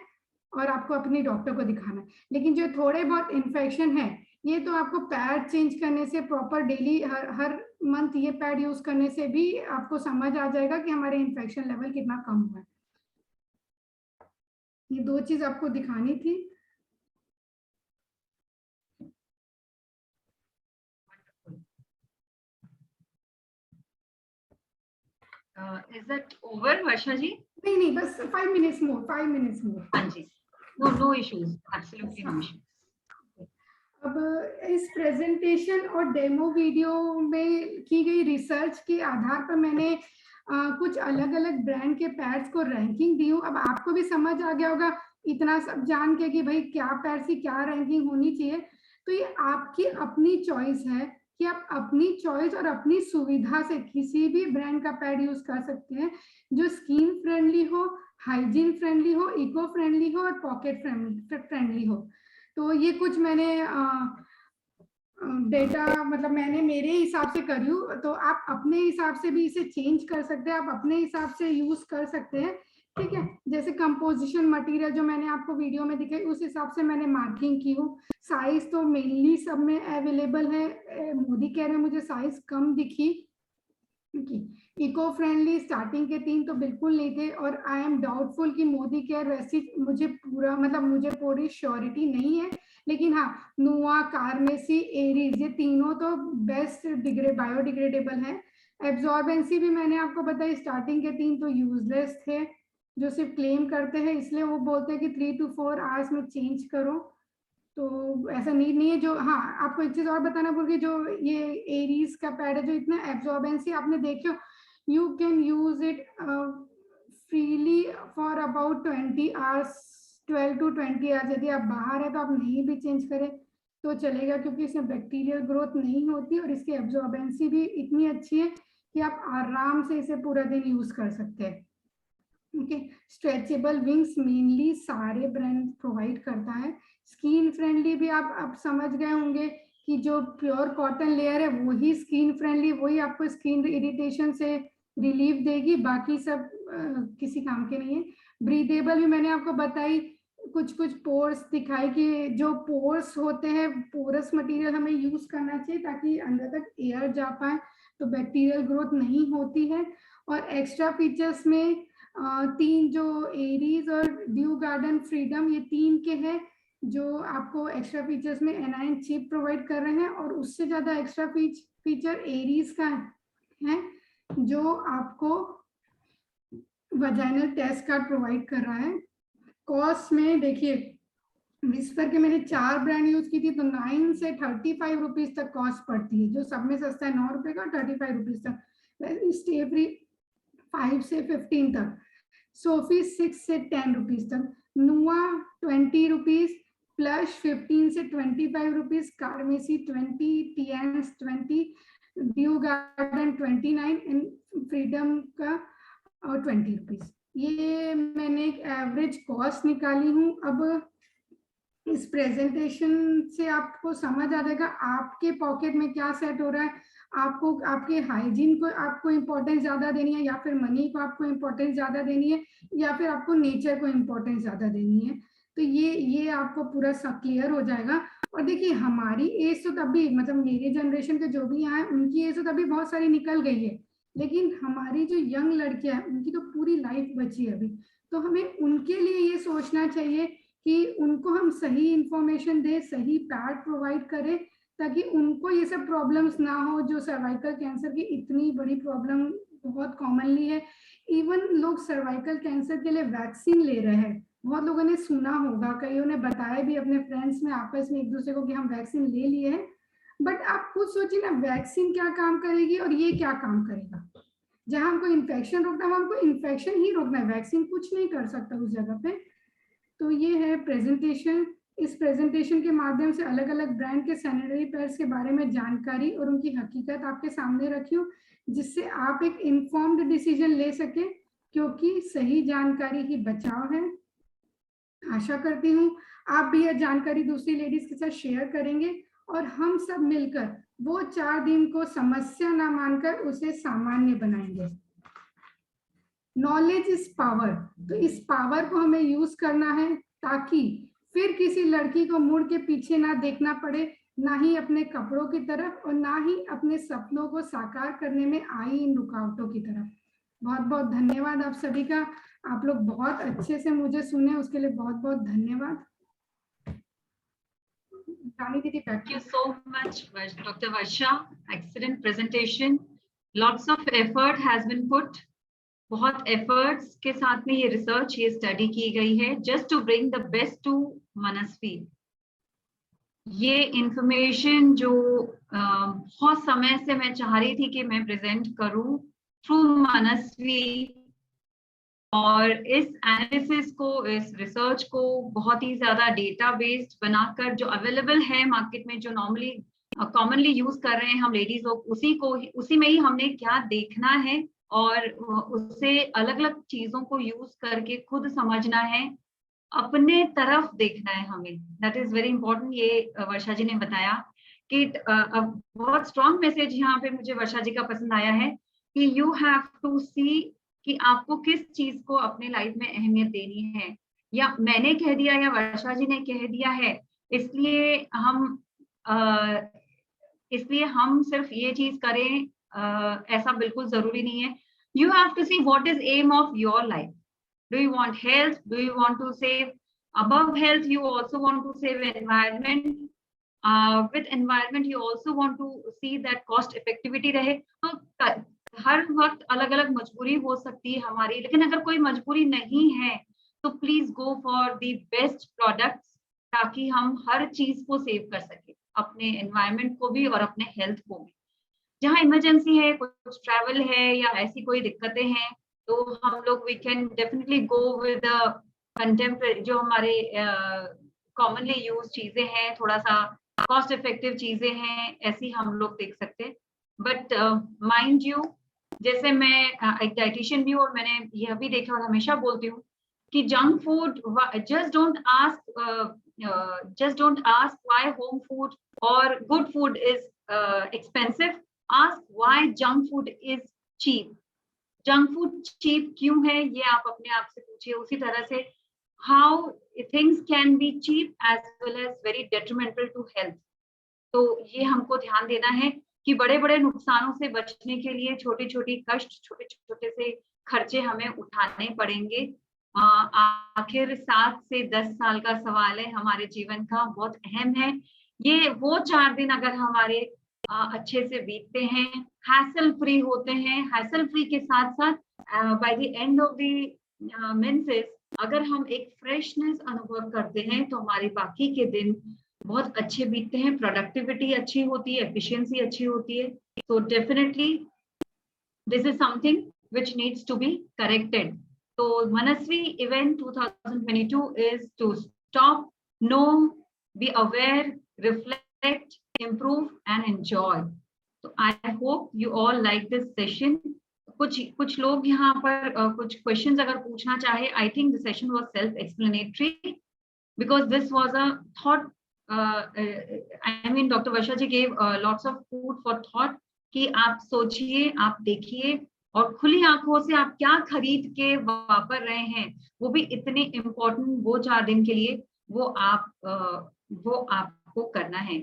और आपको अपनी डॉक्टर को दिखाना है। लेकिन जो थोड़े बहुत इन्फेक्शन है ये तो आपको पैड चेंज करने से, प्रॉपर डेली हर मंथ ये पैड यूज करने से भी आपको समझ आ जाएगा कि हमारे इन्फेक्शन लेवल कितना कम हुआ है। ये 2 चीज आपको दिखानी थी। Is that over, वर्षा जी? नहीं, बस 5 minutes more, 5 minutes more. हाँ जी, no issues, absolutely no issues. अब इस प्रेजेंटेशन और डेमो वीडियो में की गई रिसर्च के आधार पर मैंने कुछ अलग अलग ब्रांड के पैड्स को रैंकिंग दी हूँ। अब आपको भी समझ आ गया होगा इतना सब जान के कि भाई क्या पैड्स की क्या रैंकिंग होनी चाहिए। तो ये आपकी अपनी चॉइस है कि आप अपनी चॉइस और अपनी सुविधा से किसी भी ब्रांड का पैड यूज कर सकते हैं जो स्किन फ्रेंडली हो, हाइजीन फ्रेंडली हो, इको फ्रेंडली हो और पॉकेट फ्रेंडली हो। तो ये कुछ मैंने डेटा मतलब मैंने मेरे हिसाब से करी हूँ, तो आप अपने हिसाब से भी इसे चेंज कर सकते हैं, आप अपने हिसाब से यूज कर सकते हैं। ठीक है, जैसे कंपोजिशन मटेरियल जो मैंने आपको वीडियो में दिखाई उस हिसाब से मैंने मार्किंग की हूँ। साइज तो मेनली सब में अवेलेबल है, मोदी केयर में मुझे साइज कम दिखी। इको फ्रेंडली स्टार्टिंग के 3 तो बिल्कुल नहीं थे, और आई एम डाउटफुल कि मोदी केयर वैसी मुझे पूरी श्योरिटी नहीं है। लेकिन हाँ, नुआ, कार्मेसी, एरीज, ये तीनों तो बेस्ट बायोडिग्रेडेबल है। एब्जॉर्बेंसी भी मैंने आपको बताई, स्टार्टिंग के 3 तो यूजलेस थे जो सिर्फ क्लेम करते हैं, इसलिए वो बोलते हैं कि 3 to 4 आवर्स में चेंज करो। तो ऐसा नीड नहीं है। जो हाँ, आपको एक चीज और बताना भूल गई, जो ये एरीज का पैड है जो इतना एब्जॉर्बेंसी आपने देखो, you can use it freely for about 20 hours, 12 to 20 hours. यदि आप बाहर है तो आप नहीं भी चेंज करें तो चलेगा, क्योंकि इसमें बैक्टीरियल ग्रोथ नहीं होती और इसकी एब्जॉर्बेंसी भी इतनी अच्छी है कि आप आराम से इसे पूरा दिन यूज कर सकते हैं। ओके, स्ट्रेचेबल विंग्स मेनली सारे ब्रांड प्रोवाइड करता है। स्किन फ्रेंडली भी आप समझ गए होंगे कि जो प्योर कॉटन लेयर है वही स्किन फ्रेंडली, वही आपको स्किन इरिटेशन से रिलीफ देगी, बाकी सब किसी काम के नहीं है। ब्रीदेबल भी मैंने आपको बताई, कुछ पोर्स दिखाई कि जो पोर्स होते हैं, पोरस मटेरियल हमें यूज करना चाहिए ताकि अंदर तक एयर जा पाए, तो बैक्टीरियल ग्रोथ नहीं होती है। और एक्स्ट्रा फीचर्स में 3 जो एरीज और ड्यू गार्डन फ्रीडम, ये 3 के हैं जो आपको एक्स्ट्रा फीचर्स में एनाइन चिप प्रोवाइड कर रहे हैं, और उससे ज्यादा एक्स्ट्रा फीचर एरीज का है जो आपको वजाइनल टेस्ट कार्ड प्रोवाइड कर रहा है। कॉस्ट में देखिए, विस्पर के मैंने 4 ब्रांड यूज की थी तो 9 से 35 रुपीज तक कॉस्ट पड़ती है, जो सब में सस्ता है 9 रुपए का, 35 रुपीज तक। स्टे फ्री 5 से 15 तक, सोफी 6 से 10 रुपीज तक, नुआ 20 रुपीज प्लस 15 से 25 rupees, Carmesi 20, टियंस 20, due garden 29 and freedom का 20 रुपीज। ये मैंने एक एवरेज कॉस्ट निकाली हूँ। अब इस प्रेजेंटेशन से आपको समझ आ जाएगा आपके पॉकेट में क्या सेट हो रहा है। आपको आपके हाइजीन को आपको इम्पोर्टेंस ज्यादा देनी है, या फिर मनी को आपको इम्पोर्टेंस ज्यादा देनी है, या फिर आपको नेचर को इम्पोर्टेंस ज्यादा देनी है। तो ये आपको पूरा सब क्लियर हो जाएगा। और देखिए हमारी एज तो तभी, मतलब मेरे जनरेशन के जो भी यहाँ है उनकी एज तो तभी बहुत सारी निकल गई है, लेकिन हमारी जो यंग लड़कियां हैं उनकी तो पूरी लाइफ बची है अभी। तो हमें उनके लिए ये सोचना चाहिए कि उनको हम सही इंफॉर्मेशन दें, सही पैड प्रोवाइड करें, ताकि उनको ये सब प्रॉब्लम्स ना हो। जो सर्वाइकल कैंसर की इतनी बड़ी प्रॉब्लम बहुत कॉमनली है, इवन लोग सर्वाइकल कैंसर के लिए वैक्सीन ले रहे हैं। बहुत लोगों ने सुना होगा, कईयों ने बताया भी अपने फ्रेंड्स में आपस में एक दूसरे को कि हम वैक्सीन ले लिए हैं। बट आप खुद सोचिए ना, वैक्सीन क्या काम करेगी और ये क्या काम करेगा। जहां हमको इन्फेक्शन रोकना है हमको इन्फेक्शन ही रोकना है, वैक्सीन कुछ नहीं कर सकता उस जगह पे। तो ये है प्रेजेंटेशन। इस प्रेजेंटेशन के माध्यम से अलग अलग ब्रांड के सैनिटरी पैड्स के बारे में जानकारी और उनकी हकीकत आपके सामने रखी हूँ, जिससे आप एक इन्फॉर्म्ड डिसीजन ले सके, क्योंकि सही जानकारी ही बचाव है। आशा करती हूँ आप भी यह जानकारी दूसरी लेडीज के साथ शेयर करेंगे और हम सब मिलकर वो 4 दिन को समस्या ना मानकर उसे सामान्य बनाएंगे। Knowledge is power. तो इस पावर को हमें यूज करना है, ताकि फिर किसी लड़की को मुड़ के पीछे ना देखना पड़े, ना ही अपने कपड़ों की तरफ और ना ही अपने सपनों को साकार करने में आई इन रुकावटों की तरफ। बहुत बहुत धन्यवाद आप सभी का। आप लोग बहुत अच्छे से मुझे सुने, उसके लिए बहुत बहुत धन्यवाद। रानी दीदी, Thank you so much, Dr. Varsha. Excellent presentation. Lots of effort has been put. बहुत एफर्ट्स के साथ में ये रिसर्च, ये स्टडी की गई है, just to bring the best to Manasvi. ये इंफॉर्मेशन जो बहुत समय से मैं चाह रही थी कि मैं प्रेजेंट करूं थ्रू मनस्वी, और इस एनालिसिस को, इस रिसर्च को बहुत ही ज्यादा डेटा बेस्ड बनाकर जो अवेलेबल है मार्केट में, जो नॉर्मली कॉमनली यूज कर रहे हैं हम लेडीज लोग, उसी में ही हमने क्या देखना है और उससे अलग अलग चीजों को यूज करके खुद समझना है, अपने तरफ देखना है हमें। That is very important. ये वर्षा जी ने बताया कि बहुत स्ट्रॉन्ग मैसेज यहाँ पे मुझे वर्षा जी का पसंद आया है कि यू हैव टू सी कि आपको किस चीज को अपने लाइफ में अहमियत देनी है, या मैंने कह दिया या वर्षा जी ने कह दिया है इसलिए हम सिर्फ ये चीज करें, ऐसा बिल्कुल जरूरी नहीं है। You have to see what is aim of your life. Do you want health? Do you want to save? Above health, you also want to save environment. With environment, you also want to see that cost effectivity रहे। तो हर वक्त अलग अलग मजबूरी हो सकती है हमारी, लेकिन अगर कोई मजबूरी नहीं है तो please go for the best products, ताकि हम हर चीज को सेव कर सके, अपने एनवायरमेंट को भी और अपने हेल्थ को भी। जहाँ इमरजेंसी है, कुछ ट्रैवल है या ऐसी कोई दिक्कतें हैं, तो हम लोग we can definitely go with contemporary, जो हमारे कॉमनली यूज चीजें हैं, थोड़ा सा कॉस्ट इफेक्टिव चीजें हैं, ऐसी हम लोग देख सकते हैं। बट माइंड यू, जैसे मैं एक डाइटिशियन भी हूँ और मैंने यह भी देखा और हमेशा बोलती हूँ कि junk food, just don't ask why home food और good food is expensive, ask why junk food is cheap. Junk food cheap क्यों है, ये आप अपने आप से पूछिए। उसी तरह से how things can be cheap as well as very detrimental to health. तो ये हमको ध्यान देना है कि बड़े बड़े नुकसानों से बचने के लिए छोटी छोटी कष्ट, छोटे छोटे से खर्चे हमें उठाने पड़ेंगे। आखिर 7 से 10 साल का सवाल है हमारे जीवन का, बहुत अहम है। ये वो 4 दिन अगर हमारे अच्छे से बीतते हैं, हैसल फ्री होते हैं, हैसल फ्री के साथ साथ by the end of the menses अगर हम एक फ्रेशनेस अनुभव करते हैं तो हमारे बाकी के दिन बहुत अच्छे बीतते हैं, प्रोडक्टिविटी अच्छी होती है, एफिशिएंसी अच्छी होती है। तो definitely this is something which needs to be corrected. तो Manasvi event 2022 is to stop, no, be aware, reflect, improve and enjoy. तो I hope you all like this session. कुछ लोग यहाँ पर कुछ क्वेश्चंस अगर पूछना चाहे, I think the session was self explanatory because this was a thought, I mean Dr. Varsha ji gave lots of food for thought कि आप सोचिए, आप देखिए और खुली आंखों से आप क्या खरीद के वापर रहे हैं, वो भी इतने इम्पोर्टेंट वो 4 दिन के लिए, वो आपको करना है।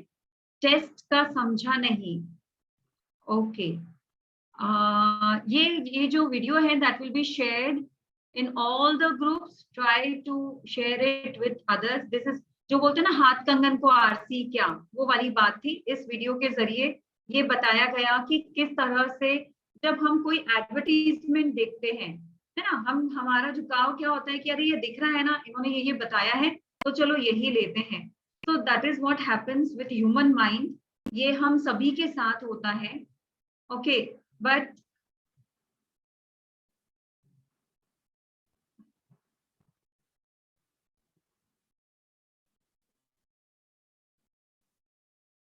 टेस्ट का समझा नहीं। ओके, ये जो वीडियो है that will be shared in all the groups, try to share it with others. This is जो बोलते हैं ना हाथ कंगन को आरसी क्या, वो वाली बात थी। इस वीडियो के जरिए ये बताया गया कि किस तरह से जब हम कोई एडवर्टीजमेंट देखते हैं, है ना, हमारा झुकाव क्या होता है कि अरे ये दिख रहा है ना, इन्होंने ये बताया है तो चलो यही लेते हैं। तो that is what happens with human mind. ये हम सभी के साथ होता है। Okay, but